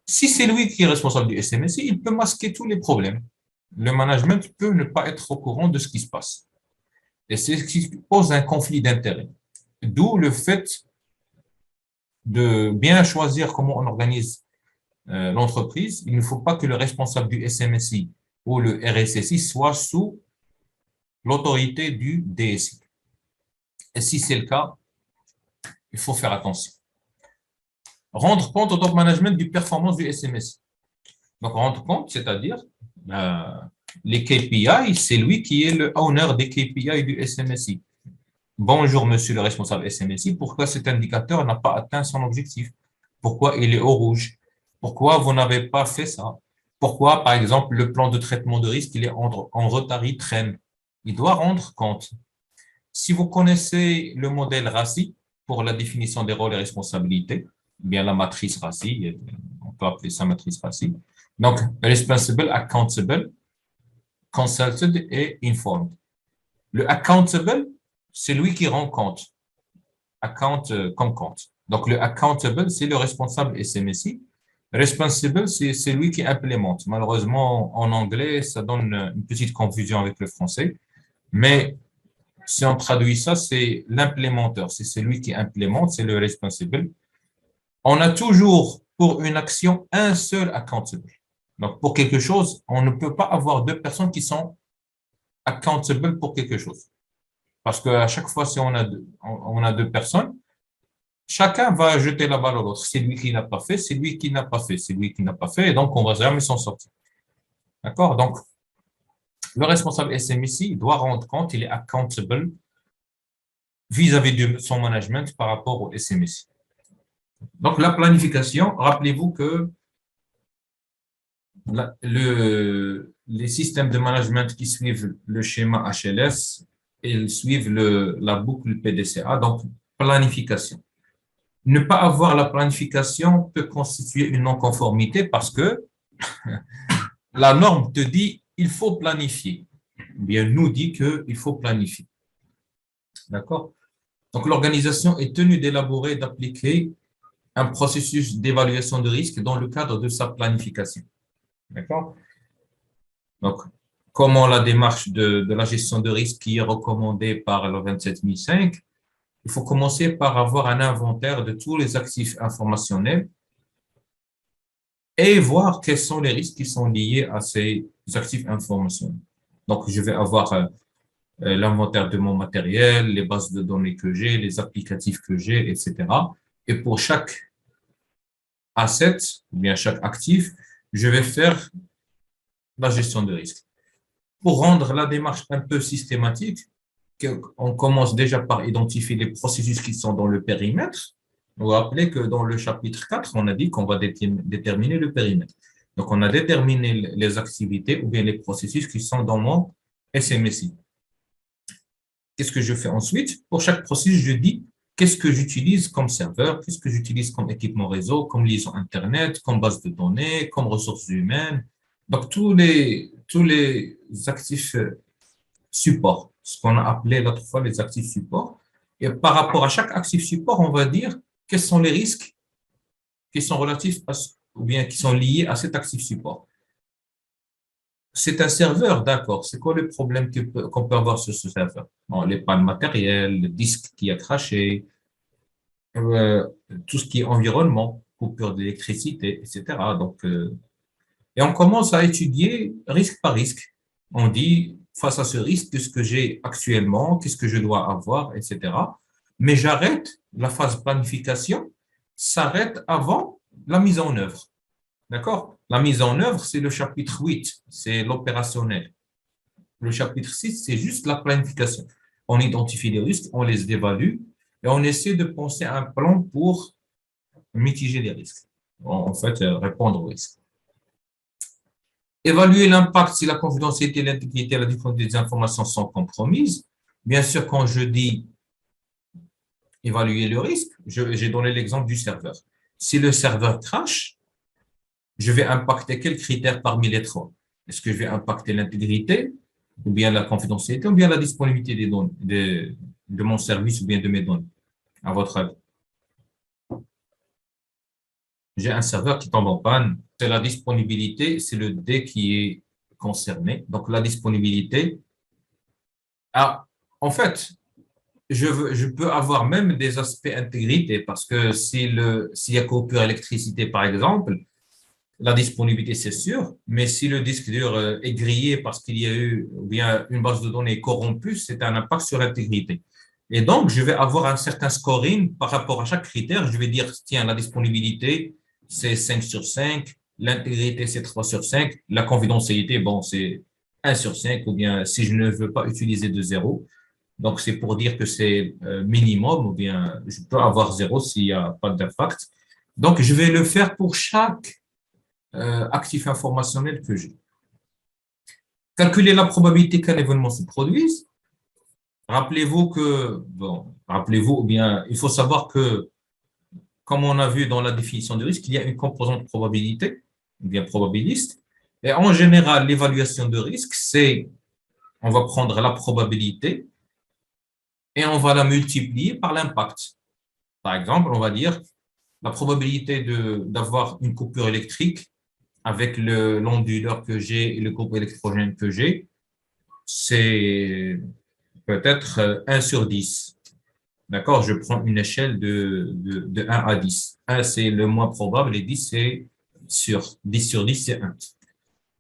si c'est lui qui est responsable du SMSI, il peut masquer tous les problèmes. Le management peut ne pas être au courant de ce qui se passe. Et c'est ce qui pose un conflit d'intérêts. D'où le fait de bien choisir comment on organise l'entreprise. Il ne faut pas que le responsable du SMSI ou le RSSI soit sous l'autorité du DSI. Et si c'est le cas, il faut faire attention. Rendre compte au top management du performance du SMSI. Donc, rendre compte, c'est-à-dire les KPI, c'est lui qui est le owner des KPI du SMSI. Bonjour, monsieur le responsable SMSI, pourquoi cet indicateur n'a pas atteint son objectif? Pourquoi il est au rouge? Pourquoi vous n'avez pas fait ça? Pourquoi, par exemple, le plan de traitement de risque, il est en retard, il traîne? Il doit rendre compte. Si vous connaissez le modèle RACI pour la définition des rôles et responsabilités, bien la matrice RACI, on peut appeler ça matrice RACI. Donc, responsible, accountable, consulted et informed. Le accountable, c'est lui qui rend compte. Account comme compte. Donc, le accountable, c'est le responsable SMSI. Responsible, c'est celui qui implémente. Malheureusement, en anglais, ça donne une petite confusion avec le français. Mais si on traduit ça, c'est l'implémenteur. C'est celui qui implémente, c'est le responsible. On a toujours, pour une action, un seul accountable. Donc, pour quelque chose, on ne peut pas avoir deux personnes qui sont accountable pour quelque chose. Parce qu'à chaque fois, si on a deux personnes, chacun va jeter la balle à l'autre. C'est lui qui n'a pas fait, c'est lui qui n'a pas fait, c'est lui qui n'a pas fait, et donc on va jamais s'en sortir. D'accord? Donc, le responsable SMSI doit rendre compte, il est accountable vis-à-vis de son management par rapport au SMSI. Donc, la planification, rappelez-vous que les systèmes de management qui suivent le schéma HLS, ils suivent la boucle PDCA, donc planification. Ne pas avoir la planification peut constituer une non-conformité parce que la norme te dit il faut planifier. Bien, nous dit qu'il faut planifier. D'accord? Donc, l'organisation est tenue d'élaborer et d'appliquer un processus d'évaluation de risque dans le cadre de sa planification. D'accord? Donc, comment la démarche de la gestion de risque qui est recommandée par le 27005, il faut commencer par avoir un inventaire de tous les actifs informationnels et voir quels sont les risques qui sont liés à ces actifs informationnels. Donc, je vais avoir l'inventaire de mon matériel, les bases de données que j'ai, les applicatifs que j'ai, etc. Et pour chaque asset, ou bien chaque actif, je vais faire la gestion de risque. Pour rendre la démarche un peu systématique, on commence déjà par identifier les processus qui sont dans le périmètre. Vous vous rappelez que dans le chapitre 4, on a dit qu'on va déterminer le périmètre. Donc, on a déterminé les activités ou bien les processus qui sont dans mon SMSI. Qu'est-ce que je fais ensuite? Pour chaque processus, je dis qu'est-ce que j'utilise comme serveur, qu'est-ce que j'utilise comme équipement réseau, comme liaison Internet, comme base de données, comme ressources humaines. Donc, tous les actifs support, ce qu'on a appelé l'autre fois les actifs support. Et par rapport à chaque actif support, on va dire quels sont les risques qui sont relatifs ou bien qui sont liés à cet actif support. C'est un serveur, d'accord. C'est quoi le problème qu'on peut avoir sur ce serveur? Bon, les pannes matérielles, le disque qui a craché, tout ce qui est environnement, coupure d'électricité, etc. Donc, et on commence à étudier risque par risque. On dit, face à ce risque, qu'est-ce que j'ai actuellement, qu'est-ce que je dois avoir, etc. Mais j'arrête la phase planification s'arrête avant la mise en œuvre. D'accord? La mise en œuvre, c'est le chapitre 8, c'est l'opérationnel. Le chapitre 6, c'est juste la planification. On identifie les risques, on les évalue et on essaie de penser à un plan pour mitiger les risques. En fait, répondre aux risques. Évaluer l'impact si la confidentialité, l'intégrité et la disponibilité des informations sont compromises. Bien sûr, quand je dis évaluer le risque, j'ai donné l'exemple du serveur. Si le serveur crash, je vais impacter quels critères parmi les trois? Est-ce que je vais impacter l'intégrité, ou bien la confidentialité, ou bien la disponibilité des données, de mon service, ou bien de mes données, à votre avis? J'ai un serveur qui tombe en panne, c'est la disponibilité, c'est le D qui est concerné. Donc, la disponibilité. Ah, en fait, je peux avoir même des aspects intégrité parce que s'il y a coupure électricité, par exemple, la disponibilité, c'est sûr, mais si le disque dur est grillé parce qu'il y a eu ou bien une base de données corrompue, c'est un impact sur l'intégrité. Et donc, je vais avoir un certain scoring par rapport à chaque critère. Je vais dire, tiens, la disponibilité, c'est 5 sur 5, l'intégrité, c'est 3 sur 5, la confidentialité, bon, c'est 1 sur 5, ou bien si je ne veux pas utiliser de zéro. Donc, c'est pour dire que c'est minimum, ou bien je peux avoir zéro s'il n'y a pas d'impact. Donc, je vais le faire pour chaque actif informationnel que j'ai. Calculer la probabilité qu'un événement se produise. Rappelez-vous que, bon, rappelez-vous, ou bien, il faut savoir que, comme on a vu dans la définition du risque, il y a une composante probabilité, ou bien probabiliste. Et en général, l'évaluation de risque, c'est, on va prendre la probabilité et on va la multiplier par l'impact. Par exemple, on va dire la probabilité d'avoir une coupure électrique avec l'onduleur que j'ai et le groupe électrogène que j'ai, c'est peut-être 1 sur 10. D'accord? Je prends une échelle de 1 à 10. 1, c'est le moins probable et 10, c'est sûr. 10 sur 10, c'est 1.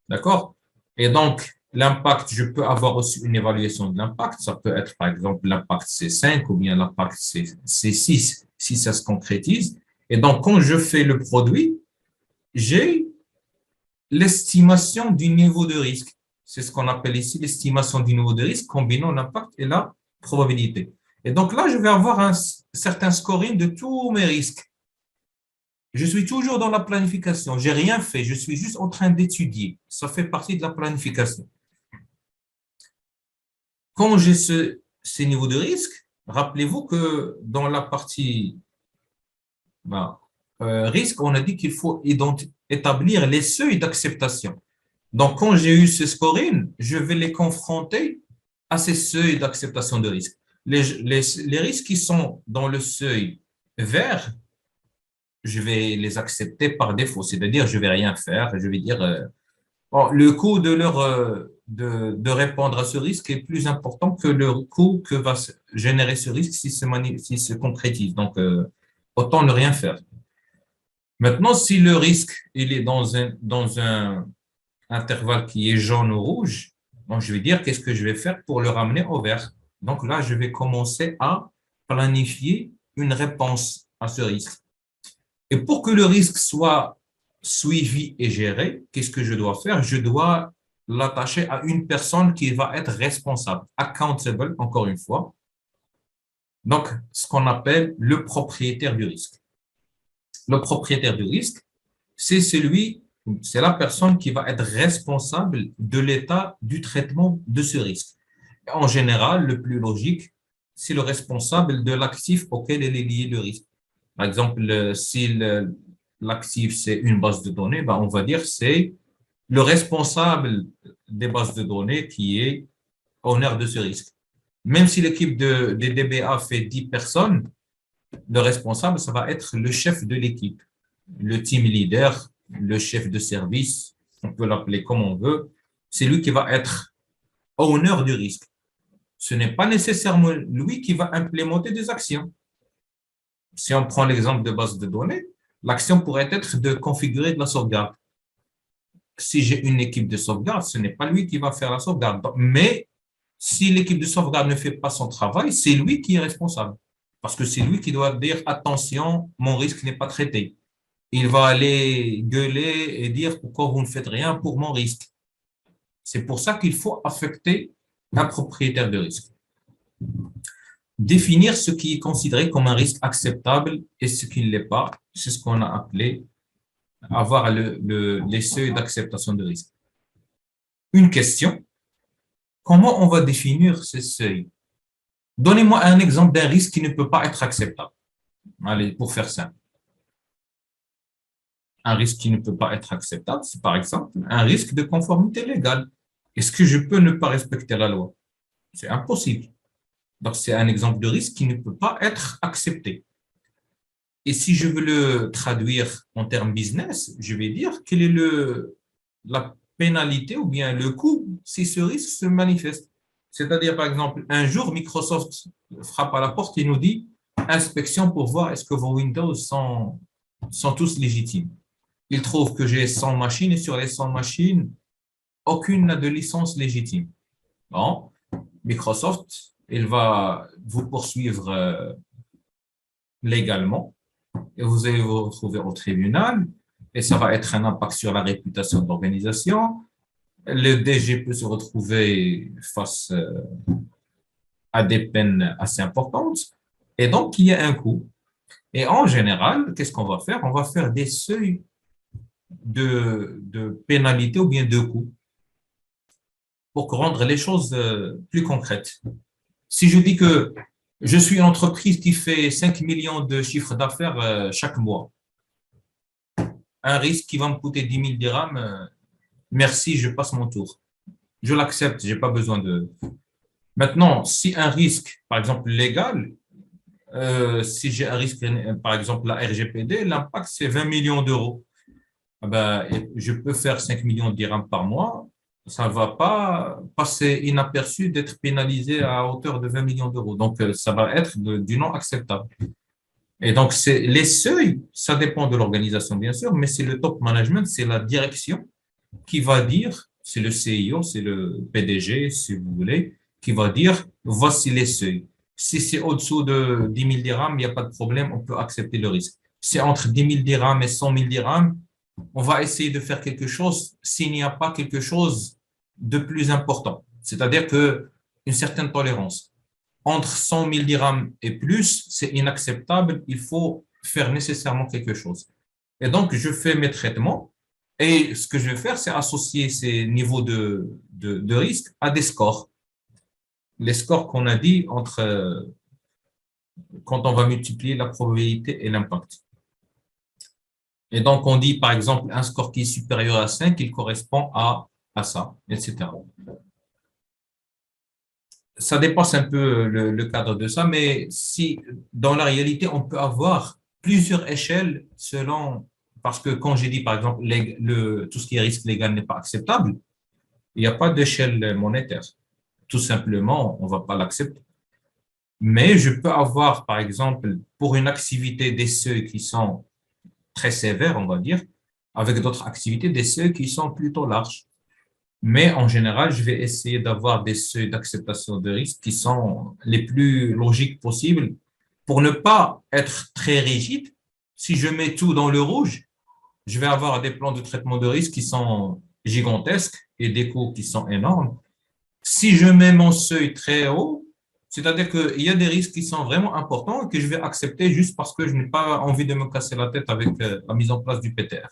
D'accord? Et donc, l'impact, je peux avoir aussi une évaluation de l'impact. Ça peut être, par exemple, l'impact c'est 5 ou bien l'impact c'est 6 si ça se concrétise. Et donc, quand je fais le produit, j'ai l'estimation du niveau de risque. C'est ce qu'on appelle ici l'estimation du niveau de risque combinant l'impact et la probabilité. Et donc là, je vais avoir un certain scoring de tous mes risques. Je suis toujours dans la planification. J'ai rien fait. Je suis juste en train d'étudier. Ça fait partie de la planification. Quand j'ai ces niveaux de risque, rappelez-vous que dans la partie ben, risque, on a dit qu'il faut établir les seuils d'acceptation. Donc, quand j'ai eu ce scoring, je vais les confronter à ces seuils d'acceptation de risque. Les risques qui sont dans le seuil vert, je vais les accepter par défaut, c'est-à-dire je vais rien faire, je vais dire bon, le coût de répondre à ce risque est plus important que le coût que va générer ce risque s'il se concrétise. Donc, autant ne rien faire. Maintenant, si le risque il est dans un intervalle qui est jaune ou rouge, donc je vais dire qu'est-ce que je vais faire pour le ramener au vert. Donc là, je vais commencer à planifier une réponse à ce risque. Et pour que le risque soit suivi et géré, qu'est-ce que je dois faire? Je dois l'attacher à une personne qui va être responsable, accountable, encore une fois. Donc, ce qu'on appelle le propriétaire du risque. Le propriétaire du risque, c'est la personne qui va être responsable de l'état du traitement de ce risque. En général, le plus logique, c'est le responsable de l'actif auquel est lié le risque. Par exemple, si l'actif, c'est une base de données, ben, on va dire c'est le responsable des bases de données qui est honneur de ce risque. Même si l'équipe des DBA fait 10 personnes, le responsable, ça va être le chef de l'équipe, le team leader, le chef de service, on peut l'appeler comme on veut. C'est lui qui va être honneur du risque. Ce n'est pas nécessairement lui qui va implémenter des actions. Si on prend l'exemple de base de données, l'action pourrait être de configurer de la sauvegarde. Si j'ai une équipe de sauvegarde, ce n'est pas lui qui va faire la sauvegarde. Mais si l'équipe de sauvegarde ne fait pas son travail, c'est lui qui est responsable. Parce que c'est lui qui doit dire, attention, mon risque n'est pas traité. Il va aller gueuler et dire pourquoi vous ne faites rien pour mon risque. C'est pour ça qu'il faut affecter un propriétaire de risque. Définir ce qui est considéré comme un risque acceptable et ce qui ne l'est pas, c'est ce qu'on a appelé avoir les seuils d'acceptation de risque. Une question, comment on va définir ces seuils? Donnez-moi un exemple d'un risque qui ne peut pas être acceptable. Allez, pour faire simple. Un risque qui ne peut pas être acceptable, c'est par exemple un risque de conformité légale. Est-ce que je peux ne pas respecter la loi? C'est impossible. Donc, c'est un exemple de risque qui ne peut pas être accepté. Et si je veux le traduire en termes business, je vais dire quelle est la pénalité ou bien le coût si ce risque se manifeste. C'est-à-dire, par exemple, un jour, Microsoft frappe à la porte et nous dit inspection pour voir est-ce que vos Windows sont tous légitimes. Il trouve que j'ai 100 machines et sur les 100 machines, aucune n'a de licence légitime. Bon, Microsoft, il va vous poursuivre légalement et vous allez vous retrouver au tribunal et ça va être un impact sur la réputation de l'organisation. Le DG peut se retrouver face à des peines assez importantes et donc il y a un coût. Et en général, qu'est-ce qu'on va faire? On va faire des seuils de pénalité ou bien de coûts pour rendre les choses plus concrètes. Si je dis que je suis une entreprise qui fait 5 millions de chiffres d'affaires chaque mois, un risque qui va me coûter 10 000 dirhams, merci, je passe mon tour. Je l'accepte, je n'ai pas besoin de… Maintenant, si un risque, par exemple légal, si j'ai un risque, par exemple la RGPD, l'impact c'est 20 millions d'euros. Ah ben, je peux faire 5 millions de dirhams par mois, ça ne va pas passer inaperçu d'être pénalisé à hauteur de 20 millions d'euros. Donc, ça va être du non acceptable. Et donc, les seuils, ça dépend de l'organisation, bien sûr, mais c'est le top management, c'est la direction qui va dire, c'est le CIO, c'est le PDG, si vous voulez, qui va dire, voici les seuils. Si c'est au-dessous de 10 000 dirhams, il n'y a pas de problème, on peut accepter le risque. Si c'est entre 10 000 dirhams et 100 000 dirhams, on va essayer de faire quelque chose s'il n'y a pas quelque chose de plus important. C'est-à-dire que une certaine tolérance. Entre 100 000 dirhams et plus, c'est inacceptable. Il faut faire nécessairement quelque chose. Et donc, je fais mes traitements et ce que je vais faire, c'est associer ces niveaux de risque à des scores. Les scores qu'on a dit quand on va multiplier la probabilité et l'impact. Et donc, on dit, par exemple, un score qui est supérieur à 5, il correspond à ça, etc. Ça dépasse un peu le cadre de ça, mais si dans la réalité, on peut avoir plusieurs échelles selon, parce que quand j'ai dit, par exemple, tout ce qui est risque légal n'est pas acceptable, il n'y a pas d'échelle monétaire. Tout simplement, on ne va pas l'accepter. Mais je peux avoir, par exemple, pour une activité des seuils qui sont très sévères, on va dire, avec d'autres activités, des seuils qui sont plutôt larges. Mais en général, je vais essayer d'avoir des seuils d'acceptation de risque qui sont les plus logiques possibles pour ne pas être très rigide. Si je mets tout dans le rouge, je vais avoir des plans de traitement de risque qui sont gigantesques et des coûts qui sont énormes. Si je mets mon seuil très haut, c'est-à-dire qu'il y a des risques qui sont vraiment importants et que je vais accepter juste parce que je n'ai pas envie de me casser la tête avec la mise en place du PTR.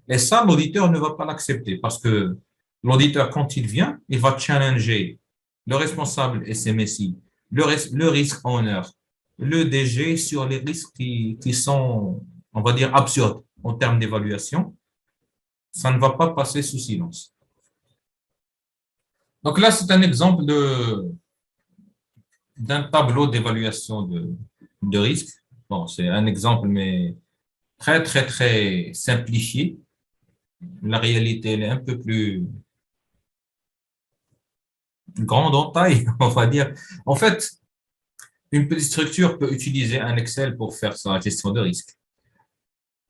Et ça, l'auditeur ne va pas l'accepter parce que l'auditeur, quand il vient, il va challenger le responsable SMSI, le risque honneur, le DG sur les risques qui sont, on va dire, absurdes en termes d'évaluation. Ça ne va pas passer sous silence. Donc là, c'est un exemple d'un tableau d'évaluation de risque. Bon, c'est un exemple, mais très, très, très simplifié. La réalité, elle est un peu plus grande en taille, on va dire. En fait, une petite structure peut utiliser un Excel pour faire sa gestion de risque.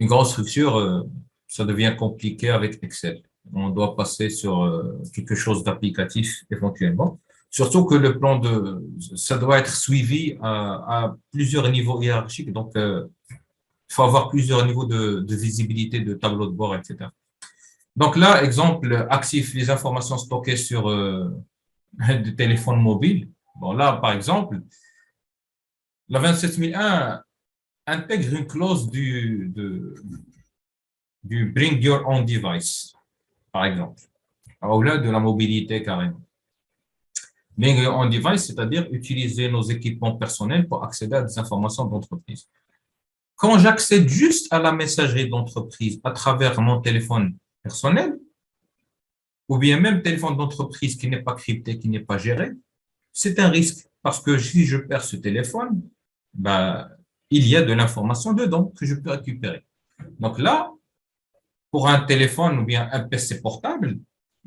Une grande structure, ça devient compliqué avec Excel. On doit passer sur quelque chose d'applicatif éventuellement. Surtout que le plan ça doit être suivi à plusieurs niveaux hiérarchiques. Donc, il faut avoir plusieurs niveaux de visibilité, de tableau de bord, etc. Donc là, exemple, actif, les informations stockées sur des téléphones mobiles. Bon, là, par exemple, la 27001 intègre une clause du Bring Your Own Device, par exemple, au-delà de la mobilité carrément. Bring Your Own Device, c'est-à-dire utiliser nos équipements personnels pour accéder à des informations d'entreprise. Quand j'accède juste à la messagerie d'entreprise à travers mon téléphone personnel, ou bien même téléphone d'entreprise qui n'est pas crypté, qui n'est pas géré, c'est un risque parce que si je perds ce téléphone, bah, il y a de l'information dedans que je peux récupérer. Donc là, pour un téléphone ou bien un PC portable,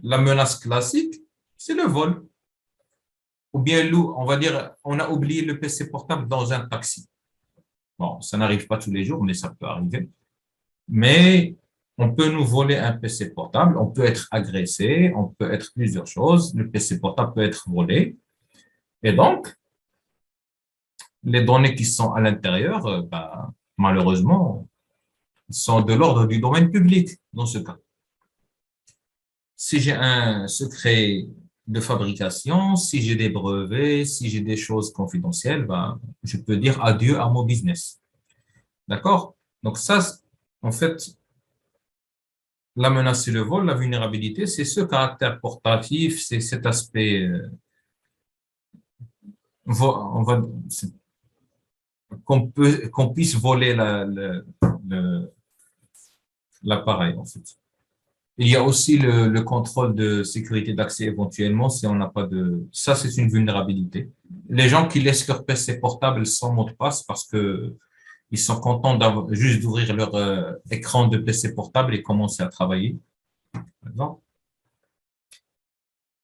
la menace classique, c'est le vol. Ou bien, on va dire, on a oublié le PC portable dans un taxi. Bon, ça n'arrive pas tous les jours, mais ça peut arriver. Mais on peut nous voler un PC portable, on peut être agressé, on peut être plusieurs choses. Le PC portable peut être volé. Et donc, les données qui sont à l'intérieur, bah, malheureusement, sont de l'ordre du domaine public dans ce cas. Si j'ai un secret de fabrication, si j'ai des brevets, si j'ai des choses confidentielles, bah, je peux dire adieu à mon business. D'accord? Donc ça, en fait, la menace, c'est le vol, la vulnérabilité, c'est ce caractère portatif, c'est cet aspect, on va, qu'on puisse voler l'appareil, en fait. Il y a aussi le contrôle de sécurité d'accès éventuellement si on n'a pas de... Ça, c'est une vulnérabilité. Les gens qui laissent leur PC portable sans mot de passe parce que ils sont contents juste d'ouvrir leur écran de PC portable et commencer à travailler. Non.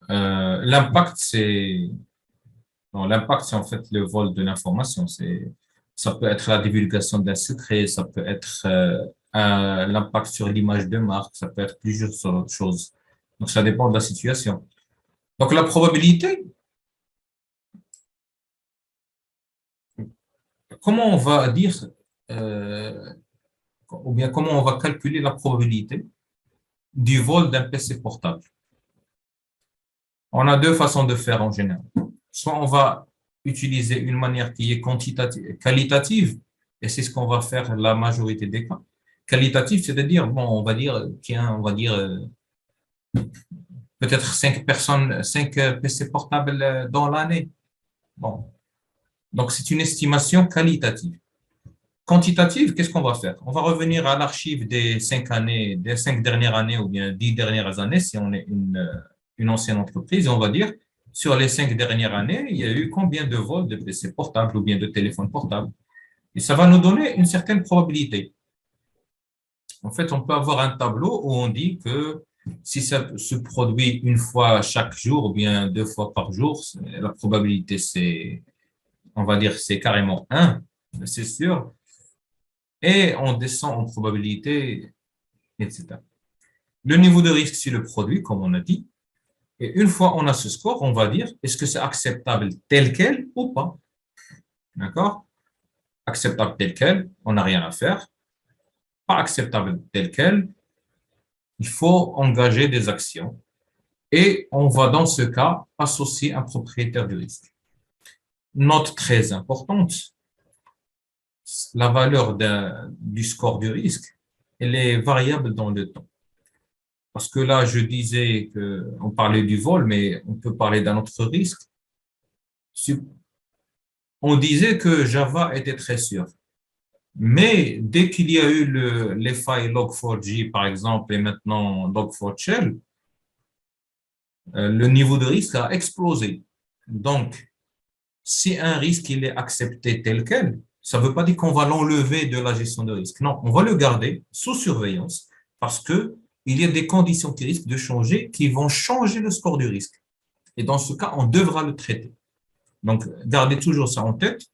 L'impact, c'est... Non, l'impact, c'est en fait le vol de l'information. Ça peut être la divulgation d'un secret, ça peut être l'impact sur l'image de marque, ça peut être plusieurs choses. Donc, ça dépend de la situation. Donc, la probabilité, comment on va dire, euh, ou bien comment on va calculer la probabilité du vol d'un PC portable? On a deux façons de faire en général. Soit on va utiliser une manière qui est qualitative, et c'est ce qu'on va faire la majorité des cas. Qualitative, c'est-à-dire, bon, on va dire, tiens, on va dire peut-être 5 personnes, 5 PC portables dans l'année. Bon. Donc, c'est une estimation qualitative. Quantitative, qu'est-ce qu'on va faire? On va revenir à l'archive des 5 années, des 5 dernières années ou bien 10 dernières années, si on est une ancienne entreprise, et on va dire, sur les 5 dernières années, il y a eu combien de vols de PC portables ou bien de téléphones portables? Et ça va nous donner une certaine probabilité. En fait, on peut avoir un tableau où on dit que si ça se produit une fois chaque jour ou bien 2 fois par jour, la probabilité, on va dire, c'est carrément 1, c'est sûr. Et on descend en probabilité, etc. Le niveau de risque, c'est le produit, comme on a dit. Et une fois on a ce score, on va dire, est-ce que c'est acceptable tel quel ou pas? D'accord? Acceptable tel quel, on n'a rien à faire. Pas acceptable tel quel, il faut engager des actions. Et on va dans ce cas associer un propriétaire du risque. Note très importante, la valeur du score du risque, elle est variable dans le temps. Parce que là, je disais qu'on parlait du vol, mais on peut parler d'un autre risque. On disait que Java était très sûr. Mais dès qu'il y a eu les failles Log4j, par exemple, et maintenant Log4Shell, le niveau de risque a explosé. Donc, si un risque il est accepté tel quel, ça ne veut pas dire qu'on va l'enlever de la gestion de risque. Non, on va le garder sous surveillance parce que il y a des conditions qui risquent de changer qui vont changer le score du risque. Et dans ce cas, on devra le traiter. Donc, gardez toujours ça en tête.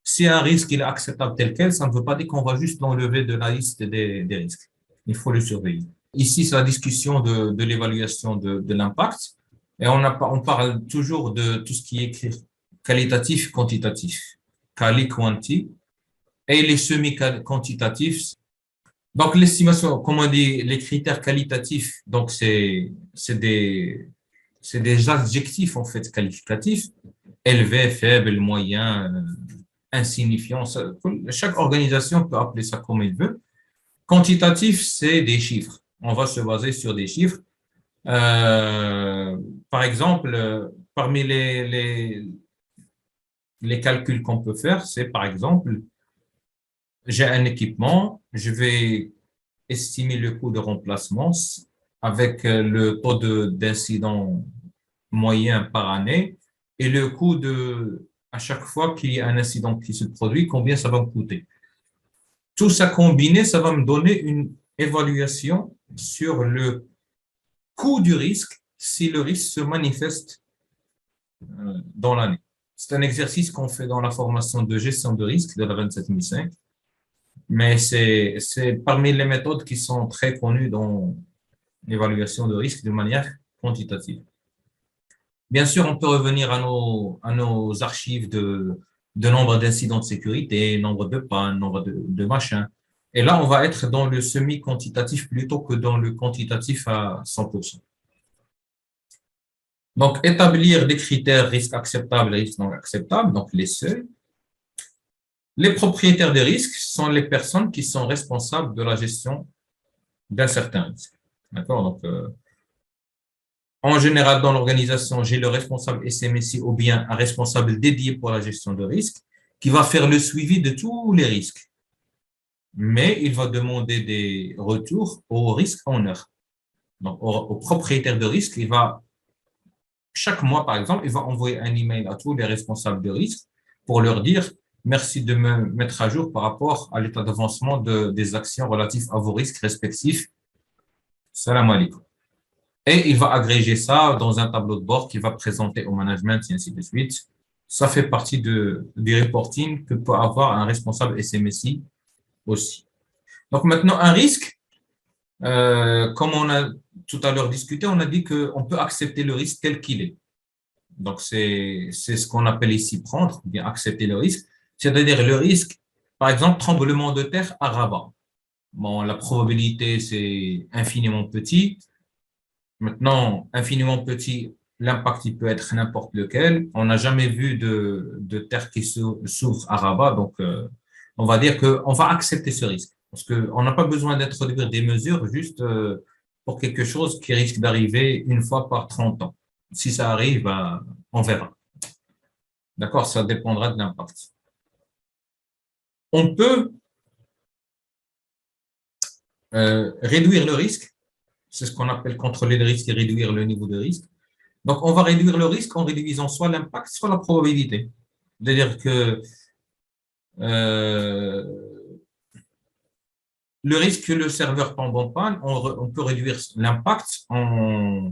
Si un risque il est acceptable tel quel, ça ne veut pas dire qu'on va juste l'enlever de la liste des risques. Il faut le surveiller. Ici, c'est la discussion de l'évaluation de l'impact. Et on parle toujours de tout ce qui est qualitatif, quantitatif. Quali, quanti. Et les semi-quantitatifs. Donc, l'estimation, comme on dit, les critères qualitatifs, donc c'est des adjectifs, en fait, qualificatifs. Élevé, faible, moyen, insignifiant. Chaque organisation peut appeler ça comme elle veut. Quantitatif, c'est des chiffres. On va se baser sur des chiffres. Euh, Par exemple, parmi les calculs qu'on peut faire, c'est par exemple, j'ai un équipement, je vais estimer le coût de remplacement avec le taux d'incident moyen par année et le coût à chaque fois qu'il y a un incident qui se produit, combien ça va me coûter. Tout ça combiné, ça va me donner une évaluation sur le coût du risque si le risque se manifeste dans l'année. C'est un exercice qu'on fait dans la formation de gestion de risque de la 27005, mais c'est parmi les méthodes qui sont très connues dans l'évaluation de risque de manière quantitative. Bien sûr, on peut revenir à nos archives de nombre d'incidents de sécurité, nombre de pannes, nombre de machins. Et là, on va être dans le semi-quantitatif plutôt que dans le quantitatif à 100%. Donc, établir des critères risque acceptable et risque non acceptable, donc les seuils. Les propriétaires des risques sont les personnes qui sont responsables de la gestion d'un certain risque. D'accord? Donc, en général, dans l'organisation, j'ai le responsable SMSI ou bien un responsable dédié pour la gestion de risque qui va faire le suivi de tous les risques. Mais il va demander des retours au risque owner. Donc, au propriétaire de risque, chaque mois, par exemple, il va envoyer un email à tous les responsables de risque pour leur dire merci de me mettre à jour par rapport à l'état d'avancement des actions relatives à vos risques respectifs. Salam alaikum. Et il va agréger ça dans un tableau de bord qu'il va présenter au management et ainsi de suite. Ça fait partie du reporting que peut avoir un responsable SMSI aussi. Donc maintenant, un risque, comme on a tout à l'heure discuté, on a dit qu'on peut accepter le risque tel qu'il est. Donc c'est ce qu'on appelle ici prendre, bien accepter le risque. C'est-à-dire le risque, par exemple, tremblement de terre à Rabat. Bon, la probabilité, c'est infiniment petit. Maintenant, infiniment petit, l'impact, il peut être n'importe lequel. On n'a jamais vu de terre qui s'ouvre à Rabat, donc on va dire qu'on va accepter ce risque. Parce qu'on n'a pas besoin d'introduire des mesures juste pour quelque chose qui risque d'arriver une fois par 30 ans. Si ça arrive, ben, on verra. D'accord? Ça dépendra de l'impact. On peut réduire le risque. C'est ce qu'on appelle contrôler le risque et réduire le niveau de risque. Donc, on va réduire le risque en réduisant soit l'impact, soit la probabilité. C'est-à-dire que euh, le risque que le serveur tombe en panne, on peut réduire l'impact en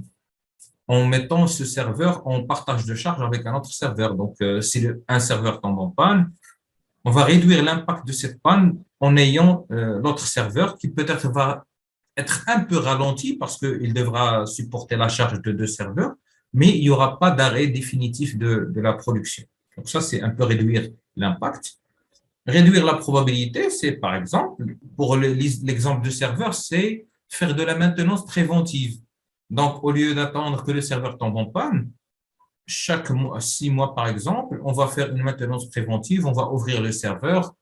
mettant ce serveur en partage de charge avec un autre serveur. Donc, si un serveur tombe en panne, on va réduire l'impact de cette panne en ayant l'autre serveur qui peut-être va être un peu ralenti parce qu'il devra supporter la charge de deux serveurs, mais il n'y aura pas d'arrêt définitif de la production. Donc ça, c'est un peu réduire l'impact. Réduire la probabilité, c'est par exemple, pour l'exemple de serveur, c'est faire de la maintenance préventive. Donc, au lieu d'attendre que le serveur tombe en panne, chaque mois, 6 mois par exemple, on va faire une maintenance préventive, on va ouvrir le serveur,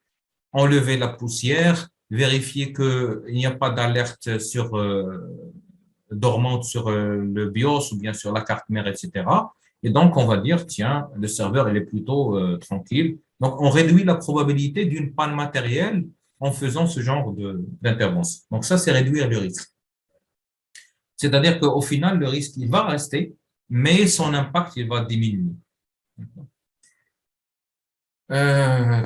enlever la poussière, vérifier qu'il n'y a pas d'alerte dormante sur le BIOS ou bien sur la carte mère, etc. Et donc, on va dire, tiens, le serveur, il est plutôt tranquille. Donc, on réduit la probabilité d'une panne matérielle en faisant ce genre d'intervention. Donc, ça, c'est réduire le risque. C'est-à-dire qu'au final, le risque, il va rester, mais son impact, il va diminuer.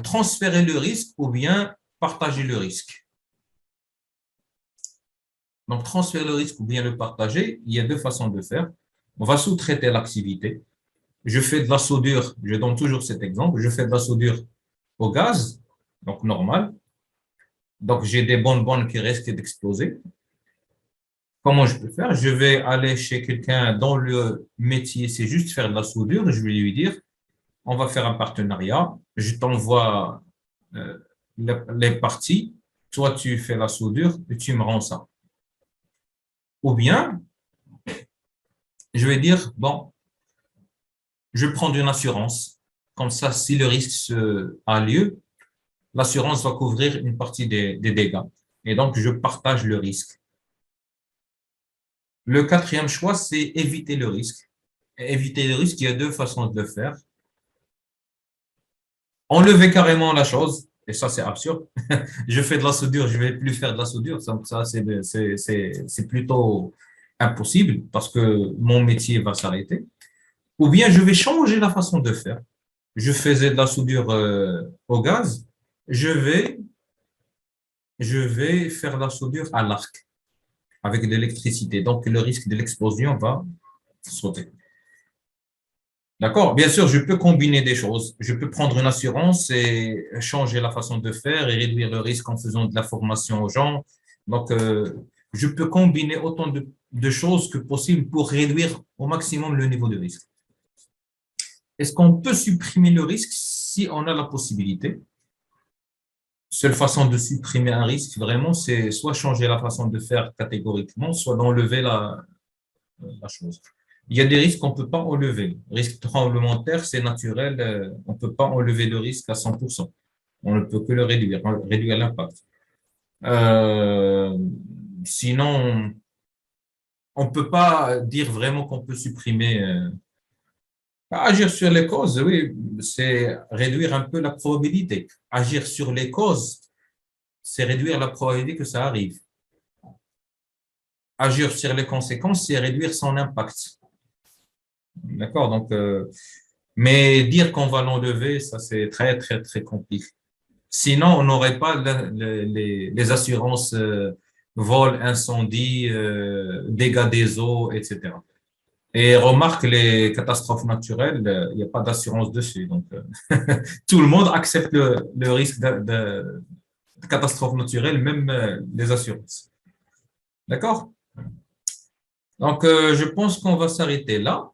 Transférer le risque ou bien partager le risque. Donc, transférer le risque ou bien le partager, il y a deux façons de faire. On va sous-traiter l'activité. Je fais de la soudure, je donne toujours cet exemple, je fais de la soudure au gaz, donc normal. Donc, j'ai des bonbonnes qui risquent d'exploser. Comment je peux faire? Je vais aller chez quelqu'un dont le métier, c'est juste faire de la soudure. Je vais lui dire, on va faire un partenariat. Je t'envoie euh, les parties. Toi, tu fais la soudure et tu me rends ça. Ou bien, je vais dire, bon, je prends une assurance. Comme ça, si le a lieu, l'assurance va couvrir une partie des dégâts. Et donc, je partage le risque. Le quatrième choix, c'est éviter le risque. Éviter le risque, il y a deux façons de le faire. Enlever carrément la chose, et ça, c'est absurde. Je fais de la soudure, je vais plus faire de la soudure. Ça, c'est plutôt impossible parce que mon métier va s'arrêter. Ou bien, je vais changer la façon de faire. Je faisais de la soudure au gaz. Je vais, je vais faire de la soudure à l'arc avec de l'électricité. Donc, le risque de l'explosion va sauter. D'accord? Bien sûr, je peux combiner des choses. Je peux prendre une assurance et changer la façon de faire et réduire le risque en faisant de la formation aux gens. Donc, je peux combiner autant de choses que possible pour réduire au maximum le niveau de risque. Est-ce qu'on peut supprimer le risque si on a la possibilité? Seule façon de supprimer un risque, vraiment, c'est soit changer la façon de faire catégoriquement, soit d'enlever la chose. Il y a des risques qu'on ne peut pas enlever. Risque tremblement de terre, c'est naturel, on ne peut pas enlever le risque à 100%. On ne peut que le réduire, réduire l'impact. Euh, Sinon, on ne peut pas dire vraiment qu'on peut supprimer. Agir sur les causes, oui, c'est réduire un peu la probabilité. Agir sur les causes, c'est réduire la probabilité que ça arrive. Agir sur les conséquences, c'est réduire son impact. D'accord? Donc, mais dire qu'on va l'enlever, ça c'est très, très, très compliqué. Sinon, on n'aurait pas les assurances vol, incendie, dégâts des eaux, etc. Et remarque, les catastrophes naturelles, il n'y a pas d'assurance dessus. Donc, tout le monde accepte le risque de catastrophe naturelle, même les assurances. D'accord? Donc, je pense qu'on va s'arrêter là.